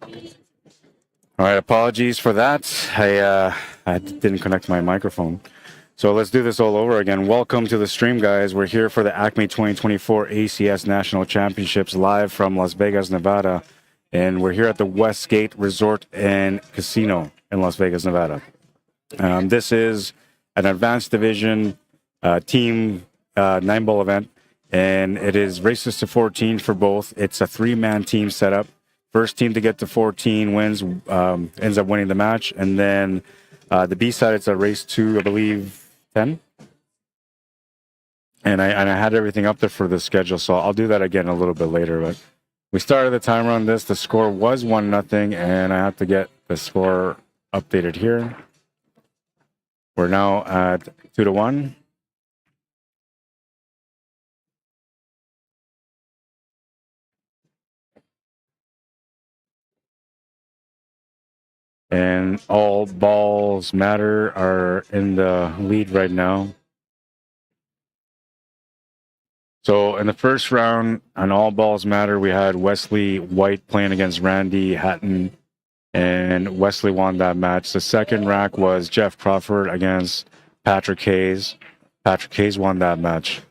All right, apologies for that. I didn't connect my microphone. So let's do this all over again. Welcome to the stream, guys. We're here for the Acme 2024 ACS National Championships live from Las Vegas, Nevada. And we're here at the Westgate Resort and Casino in Las Vegas, Nevada. This is an advanced division team 9-ball event, and it is races to 14 for both. It's a 3-man team setup. First team to get to 14 wins, ends up winning the match. And then the B side, it's a race to, I believe, 10. And I had everything up there for the schedule, so I'll do that again a little bit later. But we started the timer on this. The score was 1-0, and I have to get the score updated here. We're now at 2-1. And all balls matter are in the lead right now. So in the first round, on all balls matter, we had Wesley White playing against Randy Hatton, and Wesley won that match. The second rack was Jeff Crawford against Patrick Hayes. Patrick Hayes won that match.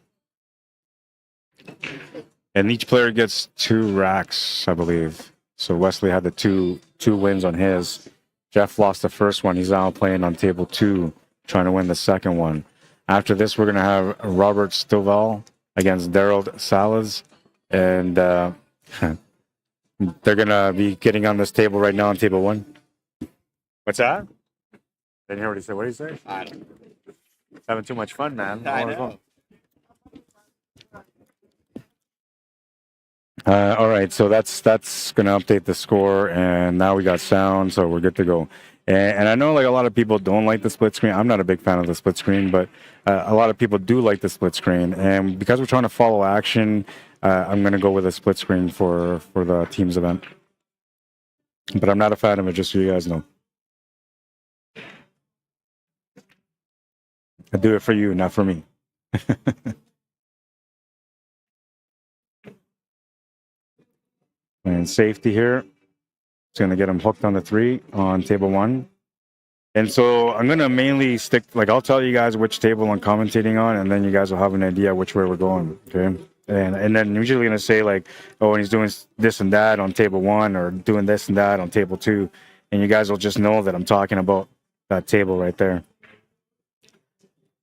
And each player gets 2 racks, I believe. So Wesley had the two wins on his. Jeff lost the first one. He's now playing on table 2, trying to win the second one. After this, we're going to have Robert Stovall against Daryl Salas. And they're going to be getting on this table right now on table 1. What's that? Didn't hear what he said. What did he say? I don't know. Having too much fun, man. I know. All right, so that's going to update the score, and now we got sound, so we're good to go. And I know like a lot of people don't like the split screen. I'm not a big fan of the split screen, but a lot of people do like the split screen. And because we're trying to follow action, I'm going to go with a split screen for the teams event. But I'm not a fan of it, just so you guys know. I do it for you, not for me. And safety here. It's going to get him hooked on the 3 on table 1. And so I'm going to mainly stick, like I'll tell you guys which table I'm commentating on, and then you guys will have an idea which way we're going, okay? And then usually going to say like, oh, and he's doing this and that on table 1 or doing this and that on table 2. And you guys will just know that I'm talking about that table right there.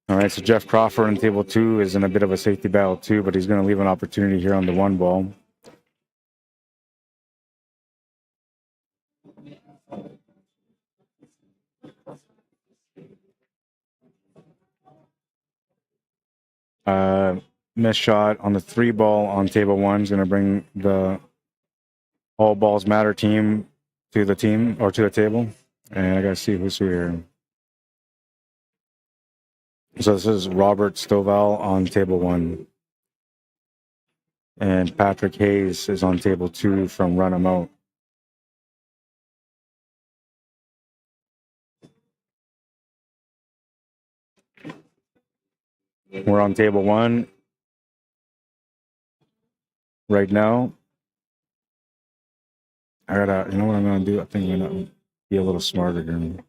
All right, so Jeff Crawford on table 2 is in a bit of a safety battle too, but he's going to leave an opportunity here on the 1 ball. Missed shot on the 3 ball on table 1 is going to bring the all balls matter team to the table. And I got to see who's here. So this is Robert Stovall on table 1. And Patrick Hayes is on table 2 from Run 'em Out. We're on table 1 right now. You know what I'm going to do? I think I'm going to be a little smarter here. I'm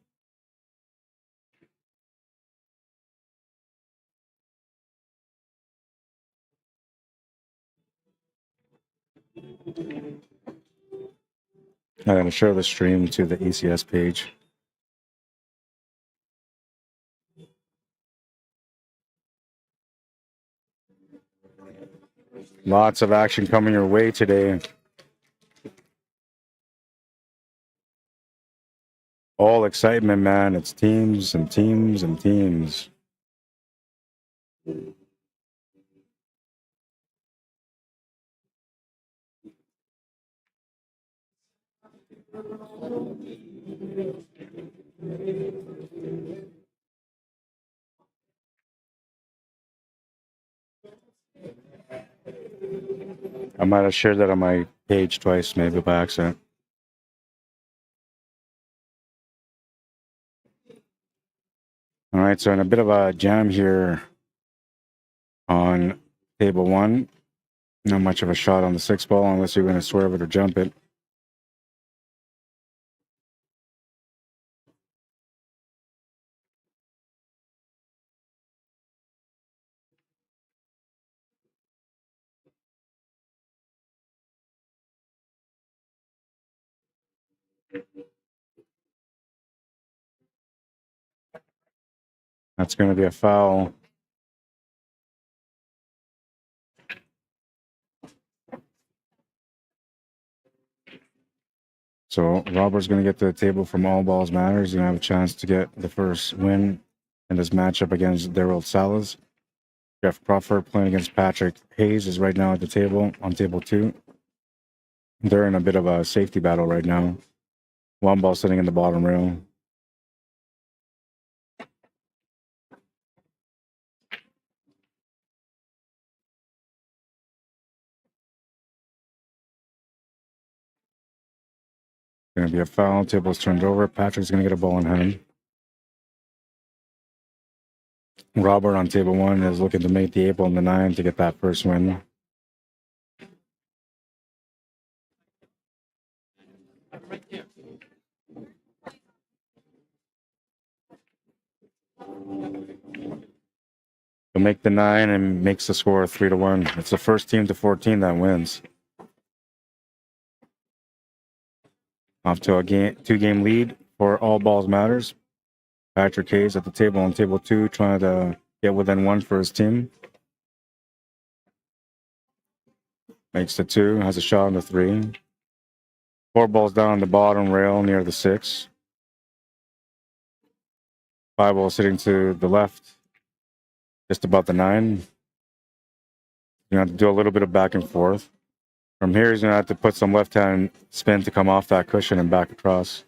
going to share the stream to the ACS page. Lots of action coming your way today. All excitement, man. It's teams and teams and teams. I might have shared that on my page twice, maybe by accident. All right, so in a bit of a jam here on table 1. Not much of a shot on the 6 ball unless you're going to swerve it or jump it. That's going to be a foul. So Robert's going to get to the table from all balls matters. He's going to have a chance to get the first win in this matchup against Daryl Salas. Jeff Crawford playing against Patrick Hayes is right now at the table on table 2. They're in a bit of a safety battle right now. One ball sitting in the bottom rail. Going to be a foul. Table's turned over. Patrick's going to get a ball in hand. Robert on table 1 is looking to make the 8 ball and the 9 to get that first win. He'll make the 9 and makes the score 3-1. It's the first team to 14 that wins. Off to a 2-game lead for all balls matters. Patrick Hayes at the table on table 2, trying to get within 1 for his team. Makes the 2, has a shot on the 3. 4 balls down on the bottom rail near the 6. 5 balls sitting to the left, just about the 9. You have to do a little bit of back and forth. From here, he's going to have to put some left-hand spin to come off that cushion and back across.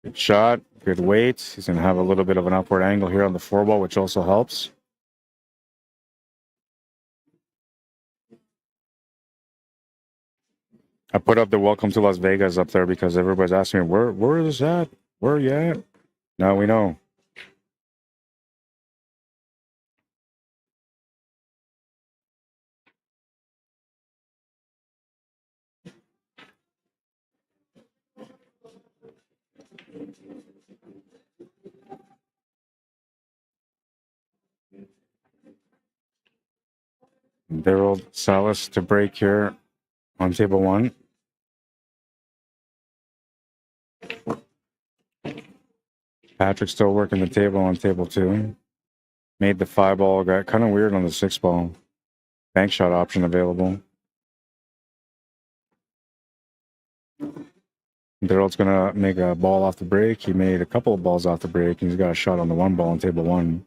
Good shot, good weight. He's going to have a little bit of an upward angle here on the 4 ball, which also helps. I put up the Welcome to Las Vegas up there because everybody's asking me, where is this at? Where are you at? Now we know. Daryl Salas to break here on table 1. Patrick still working the table on table 2. Made the 5 ball, got kind of weird on the 6 ball. Bank shot option available. Daryl's gonna make a ball off the break. He made a couple of balls off the break, and he's got a shot on the 1 ball on table 1.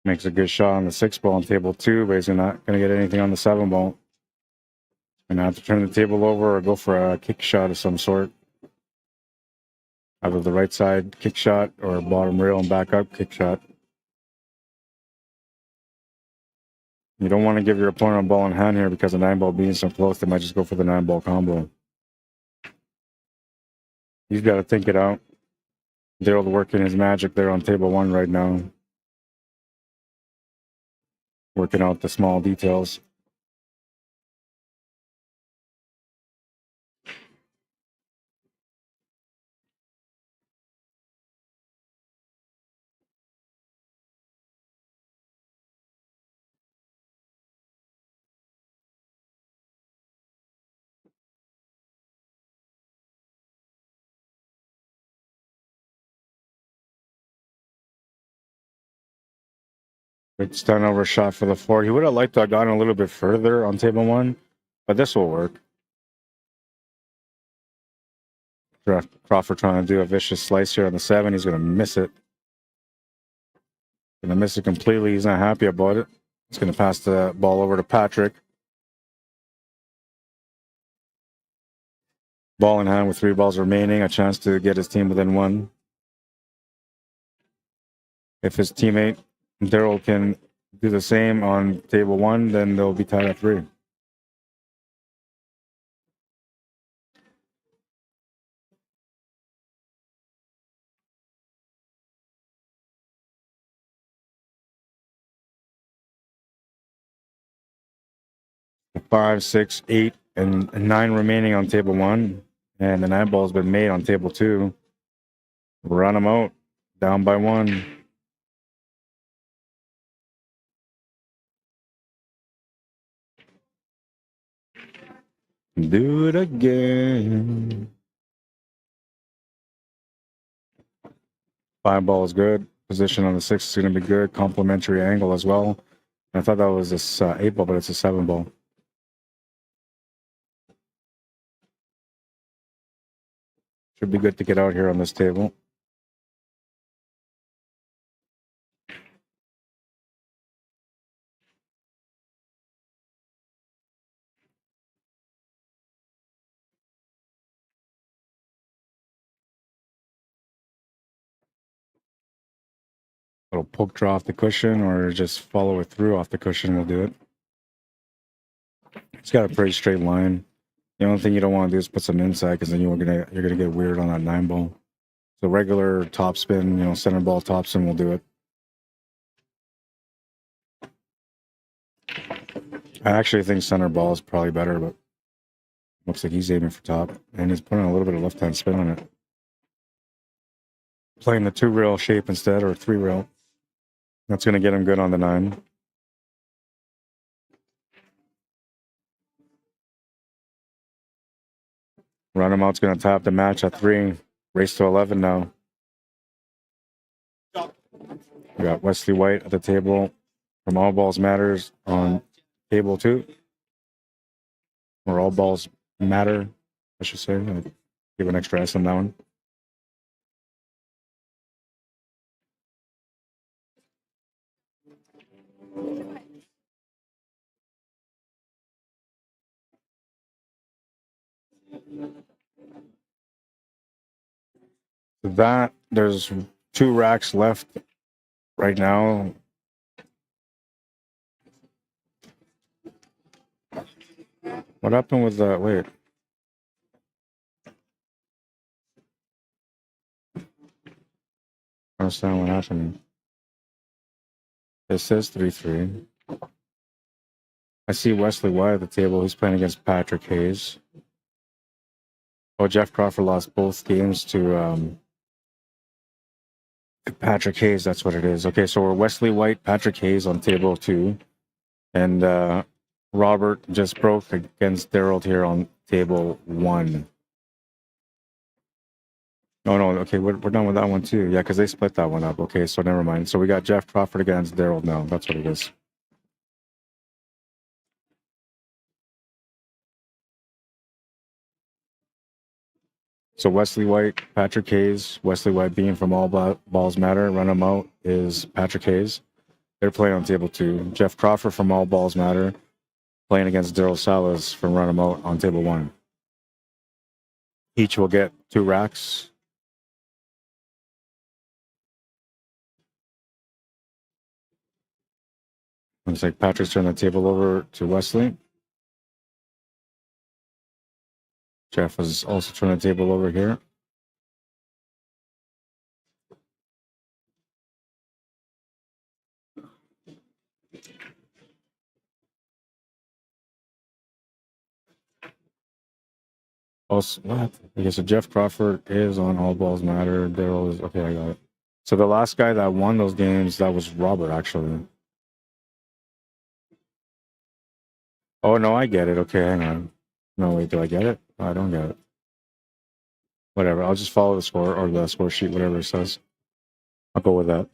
Makes a good shot on the 6 ball on table 2, but he's not gonna get anything on the 7 ball. Gonna have to turn the table over or go for a kick shot of some sort. Either the right side kick shot or bottom rail and back up kick shot. You don't want to give your opponent a ball in hand here because the 9 ball being so close, they might just go for the 9 ball combo. He's got to think it out. Daryl working his magic there on table 1 right now. Working out the small details. It's done over shot for the 4. He would have liked to have gone a little bit further on table 1, but this will work. Crawford trying to do a vicious slice here on the 7. He's going to miss it. Going to miss it completely. He's not happy about it. He's going to pass the ball over to Patrick. Ball in hand with 3 balls remaining. A chance to get his team within 1. If his teammate Daryl can do the same on table 1, then they'll be tied at 3. The 5, 6, 8 and 9 remaining on table 1. And the 9 ball's been made on table 2. Run them out. Down by 1. Do it again. 5 ball is good. Position on the 6 is going to be good. Complementary angle as well. I thought that was this 8 ball, but it's a 7 ball. Should be good to get out here on this table. Little poke draw off the cushion, or just follow it through off the cushion will do it. It's got a pretty straight line. The only thing you don't want to do is put some inside, because then you're gonna get weird on that 9 ball. So regular topspin, center ball topspin will do it. I actually think center ball is probably better, but looks like he's aiming for top, and he's putting a little bit of left-hand spin on it. Playing the 2-rail shape instead, or 3-rail. That's going to get him good on the 9. Runabout's going to top the match at 3. Race to 11 now. We got Wesley White at the table from All Balls Matters on table 2. Or All Balls Matter, I should say. I'll give an extra S on that one. That there's 2 racks left right now. What happened with that? Wait. I don't understand what happened. It says 3-3. I see Wesley White at the table. He's playing against Patrick Hayes. Oh, Jeff Crawford lost both games to Patrick Hayes. That's what it is. Okay, so we're Wesley White, Patrick Hayes on table 2. And Robert just broke against Daryl here on table 1. Oh, no. Okay, we're done with that one too. Yeah, because they split that one up. Okay, so never mind. So we got Jeff Crawford against Daryl now. That's what it is. So Wesley White, Patrick Hayes. Wesley White being from All Balls Matter. Run him out is Patrick Hayes. They're playing on table 2. Jeff Crawford from All Balls Matter playing against Daryl Salas from Run him out on table 1. Each will get 2 racks. Looks like Patrick's turning the table over to Wesley. Jeff is also turning the table over here. Also, what? Okay, so Jeff Crawford is on All Balls Matter. Daryl is, okay, I got it. So the last guy that won those games, that was Robert, actually. Oh, no, I get it. Okay, hang on. No, wait, do I get it? Oh, I don't get it. Whatever, I'll just follow the score, or the score sheet, whatever it says. I'll go with that.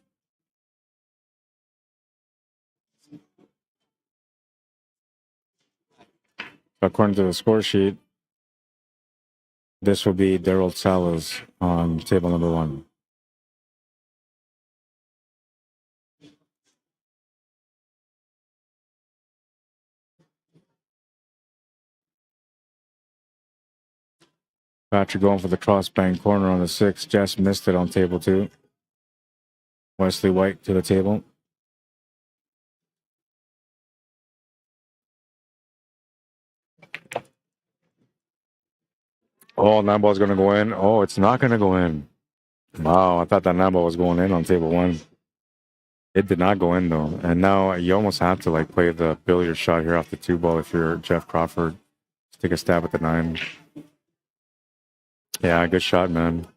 According to the score sheet, this will be Daryl Salas on table number 1. Patrick going for the crossbang corner on the 6. Just missed it on table 2. Wesley White to the table. Oh, 9 ball is going to go in. Oh, it's not going to go in. Wow, I thought that 9 ball was going in on table 1. It did not go in, though. And now you almost have to play the billiard shot here off the 2 ball if you're Jeff Crawford. Take a stab at the 9. Yeah, good shot, man.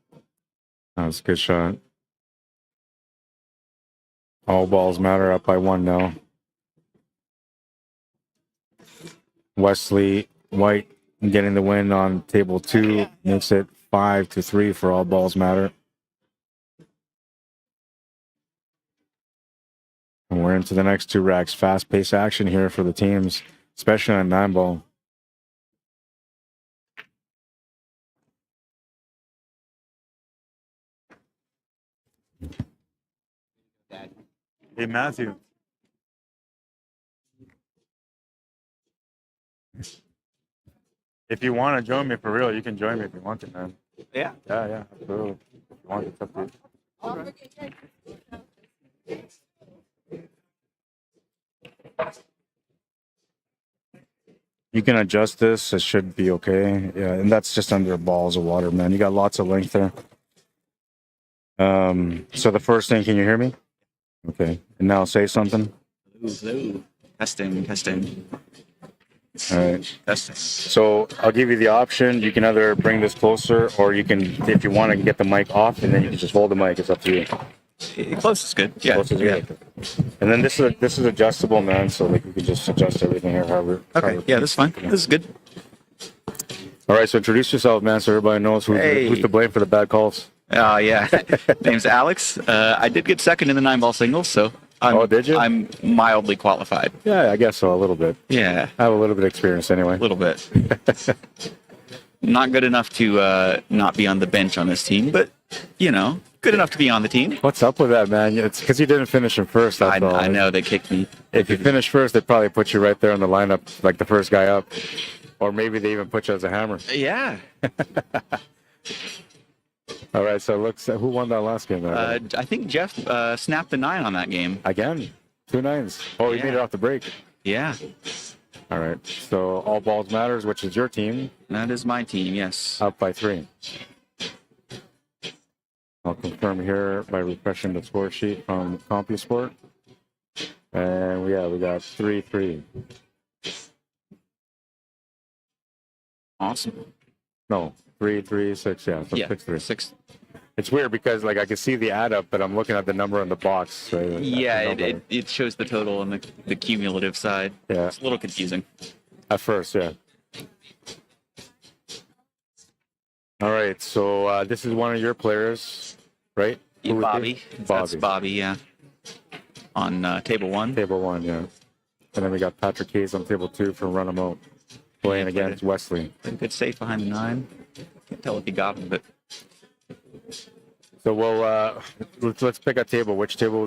That was a good shot. All balls matter, up by 1 now. Wesley White getting the win on table 2. Makes it 5-3 for all balls matter. And we're into the next 2 racks. Fast-paced action here for the teams, especially on 9-ball. Hey, Matthew. If you want to join me for real, you can join me if you want to, man. Yeah. Yeah, absolutely. If you want, it's up to you. You can adjust this. It should be okay. Yeah, and that's just under balls of water, man. You got lots of length there. So the first thing, can you hear me? Okay. And now say something. Hello. Testing. All right. Testing. So I'll give you the option. You can either bring this closer, or you can, if you want to, get the mic off, and then you can just hold the mic. It's up to you. Close is good. Yeah. Close is good. And then this is adjustable, man. So like you can just adjust everything here, however. Okay. Yeah, that's fine. This is good. All right. So introduce yourself, man, so everybody knows who's to blame for the bad calls. Yeah. Name's Alex. I did get second in the 9-ball singles, so did you? I'm mildly qualified. Yeah, I guess so, a little bit. Yeah. I have a little bit of experience anyway. A little bit. Not good enough to not be on the bench on this team, but, good enough to be on the team. What's up with that, man? It's because you didn't finish in first, that's all. I know, they kicked me. If you finish first, they probably put you right there in the lineup, like the first guy up. Or maybe they even put you as a hammer. Yeah. All right, so who won that last game? I think Jeff snapped the 9 on that game. Again? 2 9s. Oh, he made it off the break. Yeah. All right, so all balls matters, which is your team. That is my team, yes. Up by 3. I'll confirm here by refreshing the score sheet from CompuSport. And we got 3-3. Awesome. No, 3-3-6. Yeah, so 6-3. 6. It's weird because like I can see the add up, but I'm looking at the number on the box. So it shows the total on the cumulative side. Yeah, it's a little confusing. At first, yeah. All right, so this is one of your players, right? Yeah, Bobby. That's Bobby, yeah. On table 1. Table 1, yeah. And then we got Patrick Hayes on table 2 from Run 'em Out, playing against Wesley. Good safe behind the 9. Can't tell if he got him, but. So let's pick a table. Which table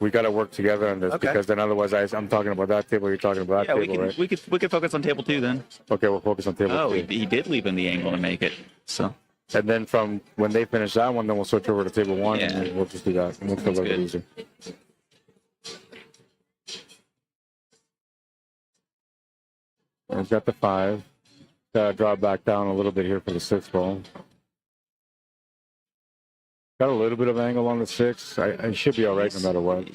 we got to work together on this, because then otherwise I'm talking about that table, you're talking about that table, right? We could focus on table 2 then. Okay, we'll focus on table 2. Oh, he did leave in the angle to make it. So. And then from when they finish that one, then we'll switch over to table 1, and we'll just do that. We'll make it a little bit easier. We've got the 5. Drop back down a little bit here for the 6 ball. Got a little bit of angle on the 6. I should be all right no matter what.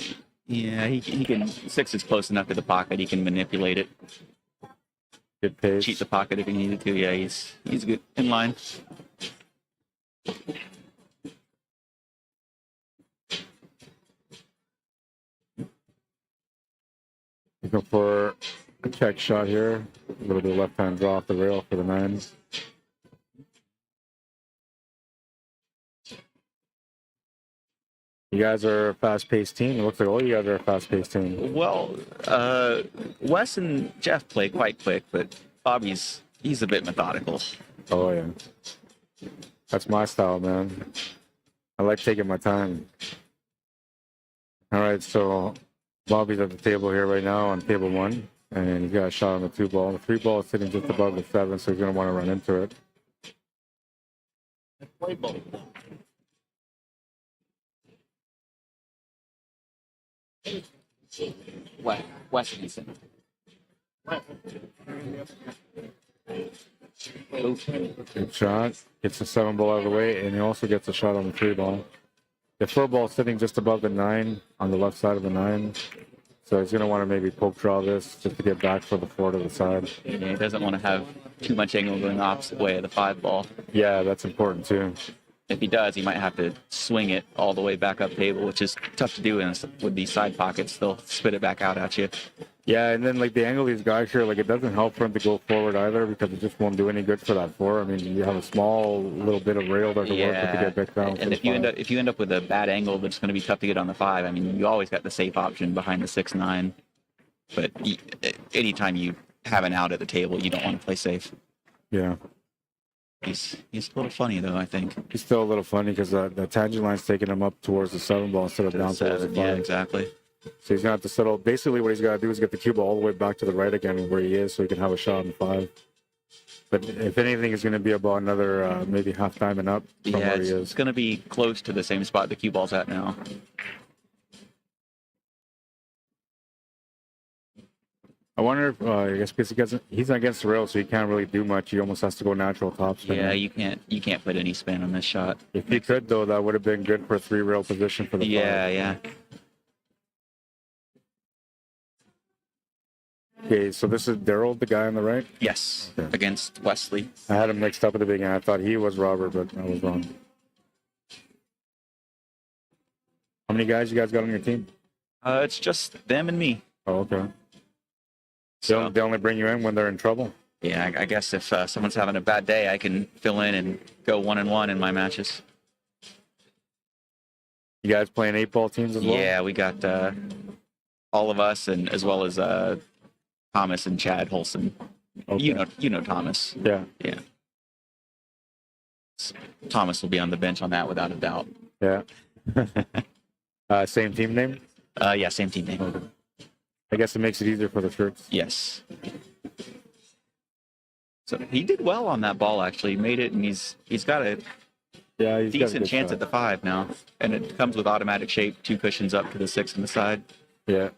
Yeah, he can. 6 is close enough to the pocket. He can manipulate it. Good pace. Cheat the pocket if he needed to. Yeah, he's good in line. Looking for a check shot here. A little bit of left-hand draw off the rail for the 9. You guys are a fast-paced team. It looks like all you guys are a fast-paced team. Well, Wes and Jeff play quite quick, but Bobby's a bit methodical. Oh, yeah. That's my style, man. I like taking my time. All right, so Bobby's at the table here right now on table 1, and he's got a shot on the 2 ball. The 3 ball is sitting just above the 7, so he's going to want to run into it. Play ball. Westgate. Good shot. Gets the 7 ball out of the way, and he also gets a shot on the 3 ball. The 4 ball is sitting just above the 9 on the left side of the 9. So he's going to want to maybe poke draw this just to get back for the 4 to the side. Yeah, he doesn't want to have too much angle going the opposite way of the 5 ball. Yeah, that's important too. If he does, he might have to swing it all the way back up table, which is tough to do with these side pockets. They'll spit it back out at you. Yeah, and then like the angle of these guys here, like it doesn't help for him to go forward either because it just won't do any good for that 4. I mean, you have a small little bit of rail there to work with to get back down. And if you end up with a bad angle, that's going to be tough to get on the 5. I mean, you always got the safe option behind the 6-9, but anytime you have an out at the table, you don't want to play safe. Yeah. He's a little funny though, I think. He's still a little funny because the tangent line's taking him up towards the 7 ball instead of down towards the 5. Yeah, exactly. So he's gonna have to settle. Basically, what he's got to do is get the cue ball all the way back to the right again where he is, so he can have a shot in 5. But if anything, it's going to be about another maybe half time and up from where he is. It's going to be close to the same spot the cue ball's at now. I wonder if I guess because he's against the rail, so he can't really do much. He almost has to go natural top spin. Yeah, you can't put any spin on this shot. If he could, though, that would have been good for a 3 rail position for the 5. Yeah. Okay, so this is Daryl, the guy on the right? Yes, okay. Against Wesley. I had him mixed up at the beginning. I thought he was Robert, but I was wrong. How many guys you guys got on your team? It's just them and me. Oh, okay. So, they only bring you in when they're in trouble? Yeah, I guess if someone's having a bad day, I can fill in and go 1-1 in my matches. You guys playing 8-ball teams as well? Yeah, we got all of us, and as well as Thomas and Chad Holson. Okay. You know Thomas. Yeah. So Thomas will be on the bench on that without a doubt. Yeah. Same team name? Yeah, same team name. Okay. I guess it makes it easier for the shirts. Yes. So he did well on that ball, actually. He made it, and he's got a decent chance at the 5 now. And it comes with automatic shape, 2 cushions up to the 6 on the side. Yeah.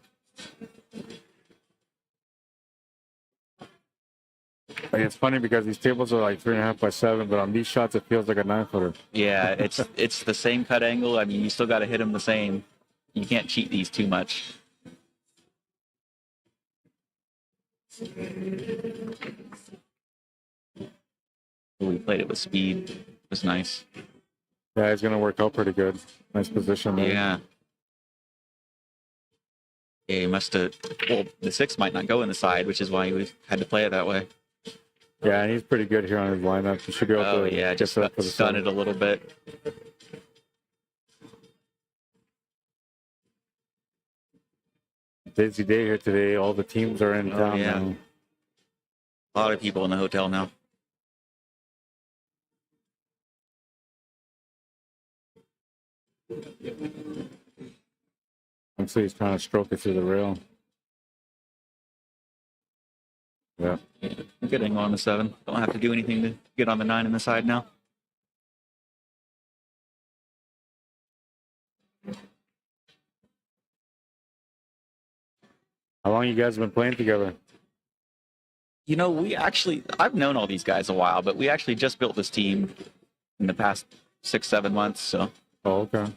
Like, it's funny because these tables are like 3.5 by 7, but on these shots it feels like a 9-footer. Yeah, it's the same cut angle. I mean, you still got to hit them the same. You can't cheat these too much. We played it with speed. It was nice. Yeah, it's gonna work out pretty good. Nice position there. Yeah. Yeah, he must have. Well, the 6 might not go in the side, which is why he had to play it that way. Yeah, and he's pretty good here on his lineup. He should be able to just stun it a little bit. Busy day here today. All the teams are in town now. A lot of people in the hotel now. And so he's trying to stroke it through the rail. Yeah. Good angle on the 7. Don't have to do anything to get on the 9 in the side now. How long you guys been playing together? You know, I've known all these guys a while, but we actually just built this team in the past 6-7 months, so. Oh, okay.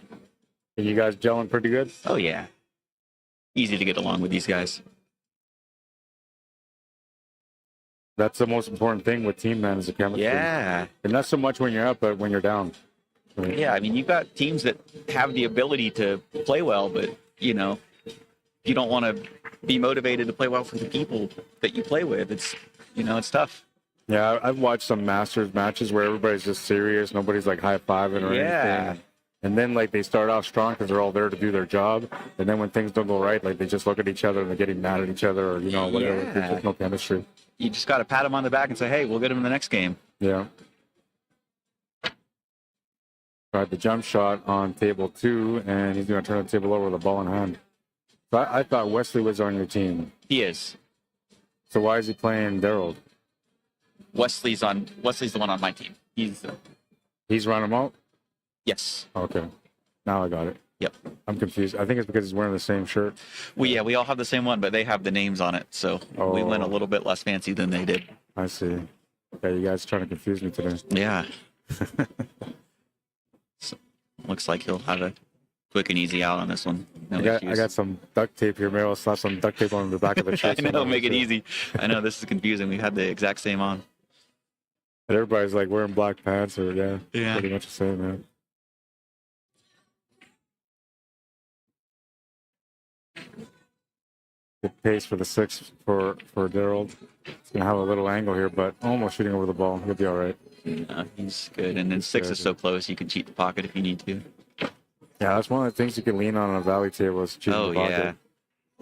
Are you guys gelling pretty good? Oh, yeah. Easy to get along with these guys. That's the most important thing with team, man, is the chemistry. Yeah. And not so much when you're up, but when you're down. Right. Yeah, I mean, you've got teams that have the ability to play well, but, you know, you don't want to be motivated to play well for the people that you play with. It's tough. Yeah, I've watched some Masters matches where everybody's just serious. Nobody's like high-fiving or anything. And then like they start off strong because they're all there to do their job. And then when things don't go right, like they just look at each other and they're getting mad at each other or, whatever. Yeah. There's just no chemistry. You just got to pat them on the back and say, hey, we'll get them in the next game. Yeah. Tried the jump shot on table 2, and he's going to turn the table over with the ball in hand. So I thought Wesley was on your team. He is. So why is he playing Daryl? Wesley's the one on my team. He's running him out? Yes. Okay. Now I got it. Yep. I'm confused. I think it's because he's wearing the same shirt. We all have the same one, but they have the names on it, so we went a little bit less fancy than they did. I see. Okay, you guys trying to confuse me today. Yeah. So, looks like he'll have a quick and easy out on this one. No I issues. got some duct tape here. Maybe I'll slap some duct tape on the back of the shirt. I know, make it easy. I know this is confusing. We had the exact same on. And everybody's like wearing black pants or Yeah. pretty much the same, man. Good pace for the 6 for Daryl. It's gonna have a little angle here, but almost shooting over the ball. He'll be all right. No, he's good. And then 6 is so close, you can cheat the pocket if you need to. Yeah, that's one of the things you can lean on a valley table is cheating the pocket. Yeah.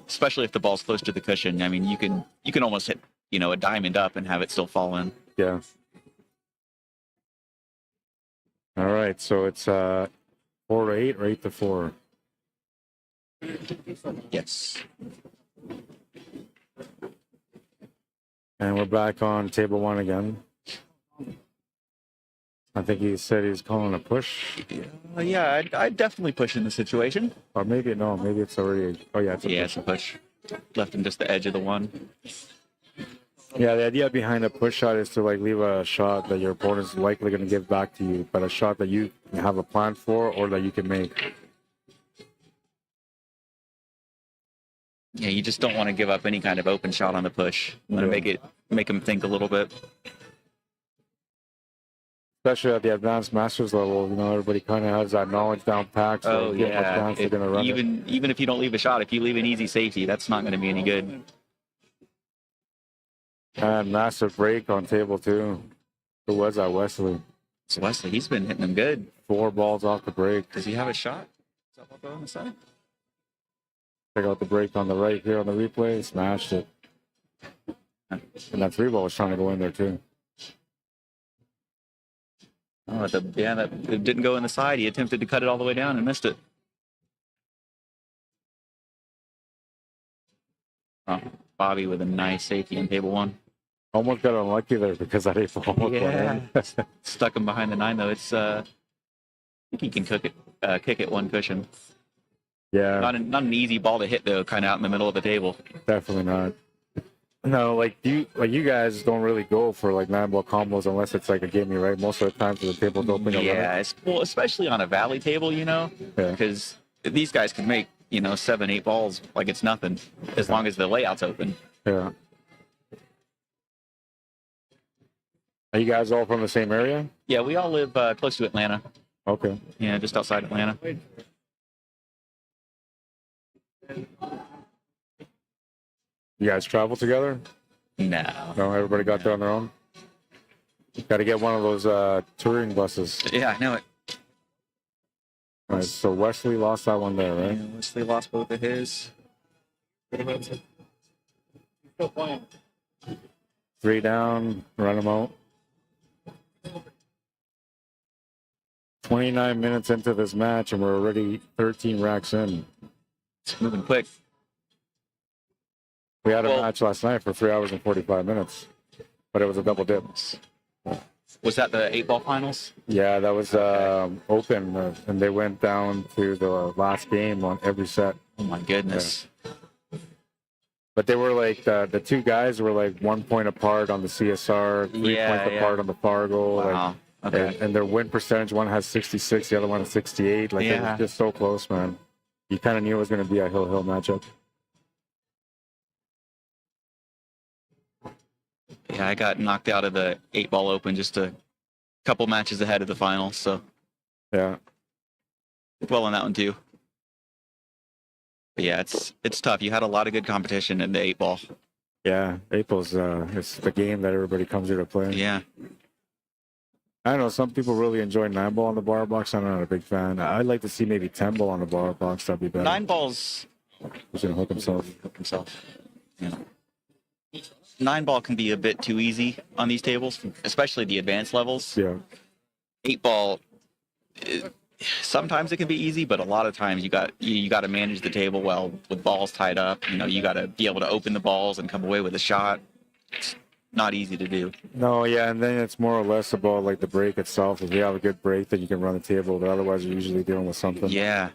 Especially if the ball's close to the cushion. I mean, you can almost hit, a diamond up and have it still fall in. Yeah. All right, so it's 4 to 8 or 8 to 4. Yes. And we're back on table 1 again. I think he said he's calling a push. Yeah, I'd definitely push in the situation. Or maybe it's already. Oh, yeah, it's a push. It's a push. Left him just the edge of the 1. Yeah, the idea behind a push shot is to like leave a shot that your opponent's likely going to give back to you, but a shot that you have a plan for or that you can make. Yeah, you just don't want to give up any kind of open shot on the push. You want to make him think a little bit. Especially at the advanced masters level, everybody kind of has that knowledge down packed. So Even if you don't leave a shot, if you leave an easy safety, that's not going to be any good. And massive break on table 2. Who was that, Wesley? It's Wesley. He's been hitting them good. 4 balls off the break. Does he have a shot? Is that ball on the side? Check out the break on the right here on the replay. Smashed it. And that 3 ball was trying to go in there too. Oh, that it didn't go in the side. He attempted to cut it all the way down and missed it. Oh, Bobby with a nice safety in table 1. Almost got unlucky there because that 8 ball almost went in. Stuck him behind the 9 though. It's I think he can kick it 1 cushion. Yeah. Not an easy ball to hit though, kind of out in the middle of the table. Definitely not. No, you guys don't really go for like 9-ball combos unless it's like a gimme, right? Most of the time the table's open. Yeah, especially on a valley table, because these guys can make 7, 8 balls like it's nothing, as long as the layout's open. Yeah. Are you guys all from the same area? Yeah, we all live close to Atlanta. Okay. Yeah, just outside Atlanta. You guys travel together? No. No, everybody got there on their own? Got to get one of those touring buses. Yeah, I know it. All right, so Wesley lost that one there, right? Yeah, Wesley lost both of his. Still playing. 3 down, run them out. 29 minutes into this match, and we're already 13 racks in. It's moving quick. We had a match last night for 3 hours and 45 minutes, but it was a double dip. Was that the 8-ball finals? Yeah, that was open, and they went down to the last game on every set. Oh my goodness. Yeah. But they were like, the 2 guys were like 1 point apart on the CSR, 3 points apart on the Fargo. Wow. Like, Okay. and their win percentage, one has 66, the other one has 68. Like, it was just so close, man. You kind of knew it was going to be a hill-hill matchup. Yeah, I got knocked out of the 8-ball open just a couple matches ahead of the finals, so Yeah. well on that one too. But yeah, it's tough. You had a lot of good competition in the 8-ball. Yeah, April's it's the game that everybody comes here to play. Yeah. I don't know, some people really enjoy 9-ball on the bar box. I'm not a big fan. I'd like to see maybe 10-ball on the bar box. That'd be better. 9-ball's He's going to hook himself. Yeah. 9-ball can be a bit too easy on these tables, especially the advanced levels. Yeah. 8-ball, sometimes it can be easy, but a lot of times you got to manage the table well with balls tied up. You got to be able to open the balls and come away with a shot. It's not easy to do. No, yeah, and then it's more or less about like the break itself. If you have a good break, then you can run the table, but otherwise you're usually dealing with something. Yeah.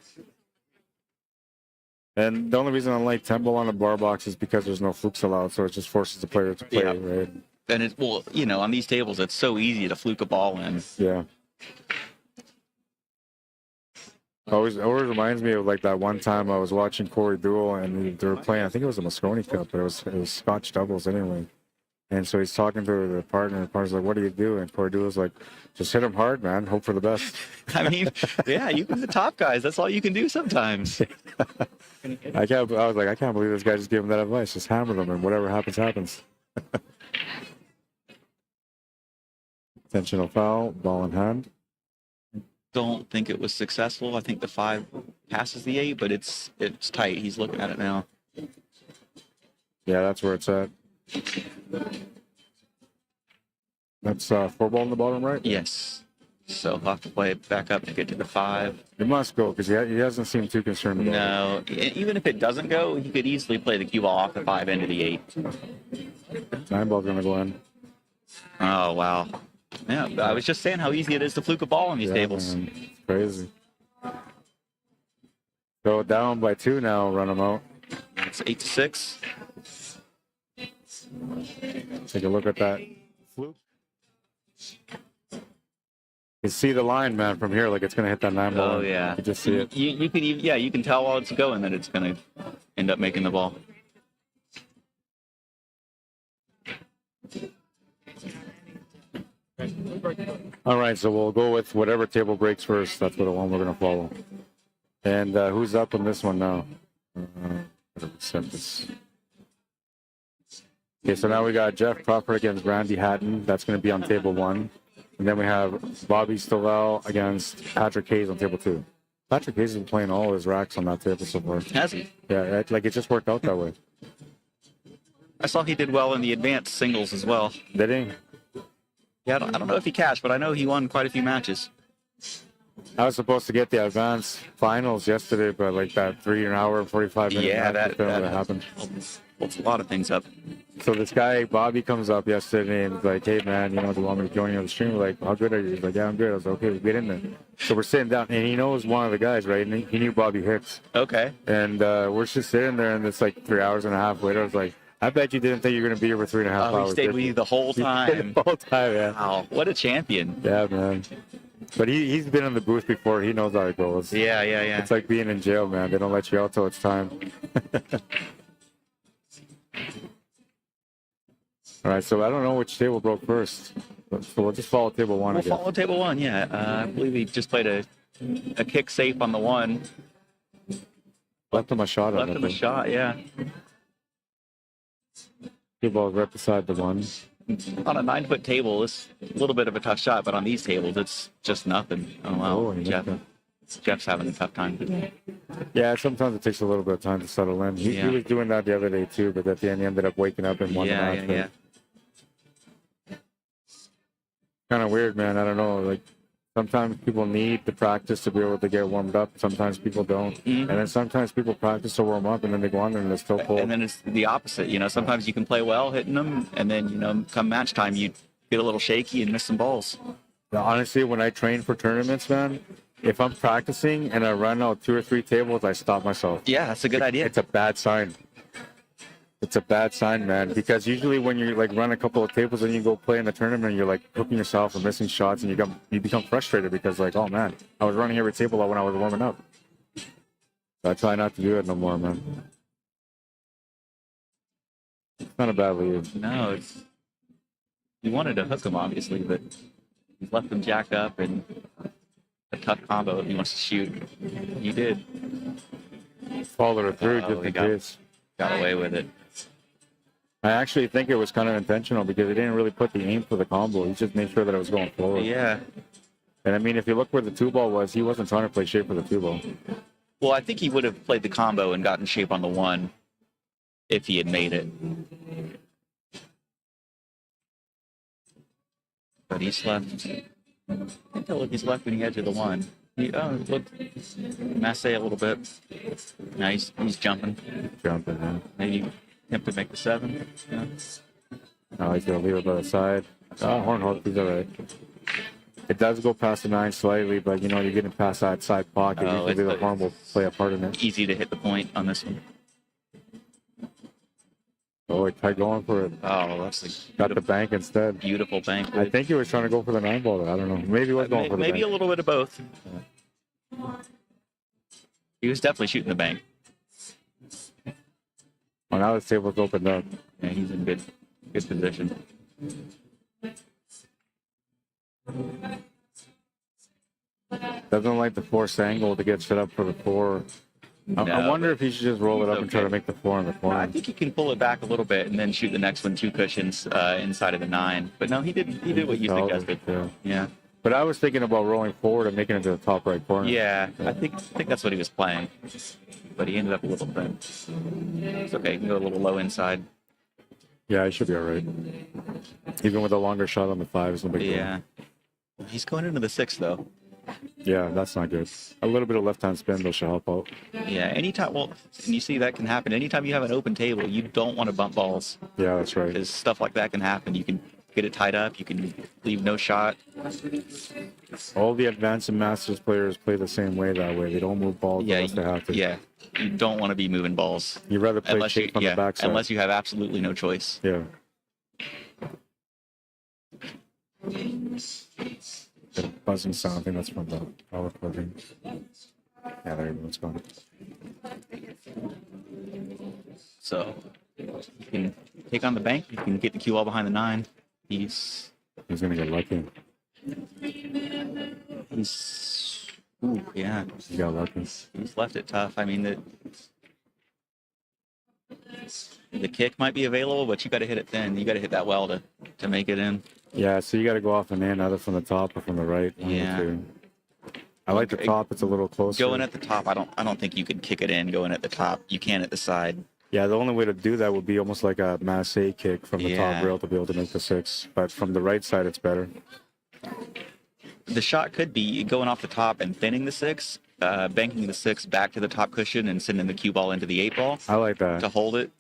And the only reason I like 10-ball on the bar box is because there's no flukes allowed, so it just forces the player to play, right? And it's, on these tables, it's so easy to fluke a ball in. Yeah. Always reminds me of like that one time I was watching Corey Duel and they were playing. I think it was a Moscone Cup, but it was Scotch doubles anyway. And so he's talking to the partner. The partner's like, "What do you do?" And Corey Duel's like, "Just hit him hard, man. Hope for the best." I mean, yeah, you can the top guys. That's all you can do sometimes. I was like, I can't believe this guy just gave him that advice. Just hammer them, and whatever happens, happens. Intentional foul, ball in hand. Don't think it was successful. I think the 5 passes the 8, but it's tight. He's looking at it now. Yeah, that's where it's at. That's 4 ball in the bottom right? Yes. So he'll have to play it back up to get to the 5. It must go because he hasn't seemed too concerned about No, even if it doesn't go, he could easily play the cue ball off the 5 into the 8. 9 ball's going to go in. Oh, wow. Yeah, I was just saying how easy it is to fluke a ball on these tables. Man, it's crazy. Go down by 2 now, run them out. It's 8-6. Take a look at that fluke. You see the line, man, from here, like it's going to hit that 9 ball. Oh, yeah. You just see it. You could even, yeah, you can tell while it's going that it's going to end up making the ball. All right, so we'll go with whatever table breaks first. That's what the one we're going to follow. And who's up on this one now? Set this. Okay, so now we got Jeff Crawford against Randy Hatton. That's going to be on table 1. And then we have Bobby Stovall against Patrick Hayes on table 2. Patrick Hayes has been playing all his racks on that table so far. Has he? Yeah, like it just worked out that way. I saw he did well in the advanced singles as well. Did he? Yeah, I don't know if he cashed, but I know he won quite a few matches. I was supposed to get the advanced finals yesterday, but like that 3 hour and 45 minute Yeah, match that happened. Holds a lot of things up. So this guy, Bobby, comes up yesterday and he's like, "Hey, man, do you want me to join you on the stream?" We're like, "How good are you?" He's like, "Yeah, I'm good." I was like, "Okay, get in there." So we're sitting down, and he knows one of the guys, right? And he knew Bobby Hicks. Okay. And we're just sitting there, and it's like 3 hours and a half later. I was like, "I bet you didn't think you were going to be here for 3.5 hours." He stayed with you the whole time. The whole time, yeah. Wow, what a champion. Yeah, man. But he's been in the booth before. He knows how it goes. Yeah. It's like being in jail, man. They don't let you out till it's time. All right, so I don't know which table broke first. So we'll just follow table 1 We'll again. follow table 1, yeah. I believe he just played a kick safe on the 1. Left him a shot. Left him a shot, yeah. Two balls right beside the 1. On a 9-foot table, it's a little bit of a tough shot, but on these tables, it's just nothing. Oh, wow. Oh, Jeff's having a tough time today. Yeah, sometimes it takes a little bit of time to settle in. He was doing that the other day too, but at the end he ended up waking up and won the match. Yeah. Kind of weird, man. I don't know. Like sometimes people need the practice to be able to get warmed up. Sometimes people don't, and then sometimes people practice to warm up and then they go on there and they're still cold. And then it's the opposite. Sometimes you can play well hitting them, and then come match time you get a little shaky and miss some balls. Honestly, when I train for tournaments, man, if I'm practicing and I run out 2 or 3 tables, I stop myself. Yeah, that's a good idea. It's a bad sign. It's a bad sign, man, because usually when you like run a couple of tables and you go play in the tournament, you're like hooking yourself or missing shots, and you become frustrated because like, oh man, I was running every table when I was warming up. So I try not to do it no more, man. It's not a bad lead. No, you wanted to hook him obviously, but he's left him jacked up and a tough combo if he wants to shoot. He did. Followed it through just in case. Got away with it. I actually think it was kind of intentional because he didn't really put the aim for the combo. He just made sure that it was going forward. Yeah. And I mean, if you look where the 2-ball was, he wasn't trying to play shape for the 2-ball. Well, I think he would have played the combo and gotten shape on the 1 if he had made it. But he's left. I think look, he's left when he edge of the 1. Look, Masse a little bit. Now he's jumping. Jumping, man. Maybe attempt to make the 7. Yeah. Oh, he's going to leave it by the side. Oh, horn hook, he's all right. It does go past the 9 slightly, but you're getting past that side pocket. Usually the horn will play a part in it. Easy to hit the point on this one. Oh, he tried going for it. Oh, that's got the bank instead. Beautiful bank. I think he was trying to go for the 9-ball. I don't know. Maybe he was going for the maybe bank. A little bit of both. He was definitely shooting the bank. Oh, now the table's opened up. Yeah, he's in good position. Doesn't like the forced angle to get set up for the 4. I No, wonder if he should just roll it up and try to make the 4 in the corner. I think he can pull it back a little bit and then shoot the next one 2 cushions inside of the 9. But no, he did what you suggested. Yeah. But I was thinking about rolling forward and making it to the top right corner. Yeah, I think that's what he was playing. But he ended up a little thin. It's okay. He can go a little low inside. Yeah, he should be all right. Even with a longer shot on the 5 is no big deal. Yeah. He's going into the 6 though. Yeah, that's not good. A little bit of left-hand spin, though, should help out. Yeah, anytime, well, and you see that can happen. Anytime you have an open table, you don't want to bump balls. Yeah, that's right. Because stuff like that can happen. You can get it tied up. You can leave no shot. All the advanced and masters players play the same way that way. They don't move balls unless they have to. Yeah, you don't want to be moving balls. You'd rather play shape on the backside. Unless you have absolutely no choice. Yeah. The buzzing sound, I think that's from the power plugging. Yeah, there you go, it's gone. So, you can take on the bank, you can get the cue ball behind the 9. He's gonna get lucky. Ooh, yeah. He got lucky. He's left it tough. I mean, the kick might be available, but you got to hit it thin. You got to hit that well to make it in. Yeah, so you got to go off and in, either from the top or from the right. Yeah. I like the top. It's a little closer. Going at the top, I don't think you can kick it in going at the top. You can at the side. Yeah, the only way to do that would be almost like a masse kick from the top rail to be able to make the 6. But from the right side, it's better. The shot could be going off the top and thinning the 6, banking the 6 back to the top cushion and sending the cue ball into the 8 ball. I like that. To hold it.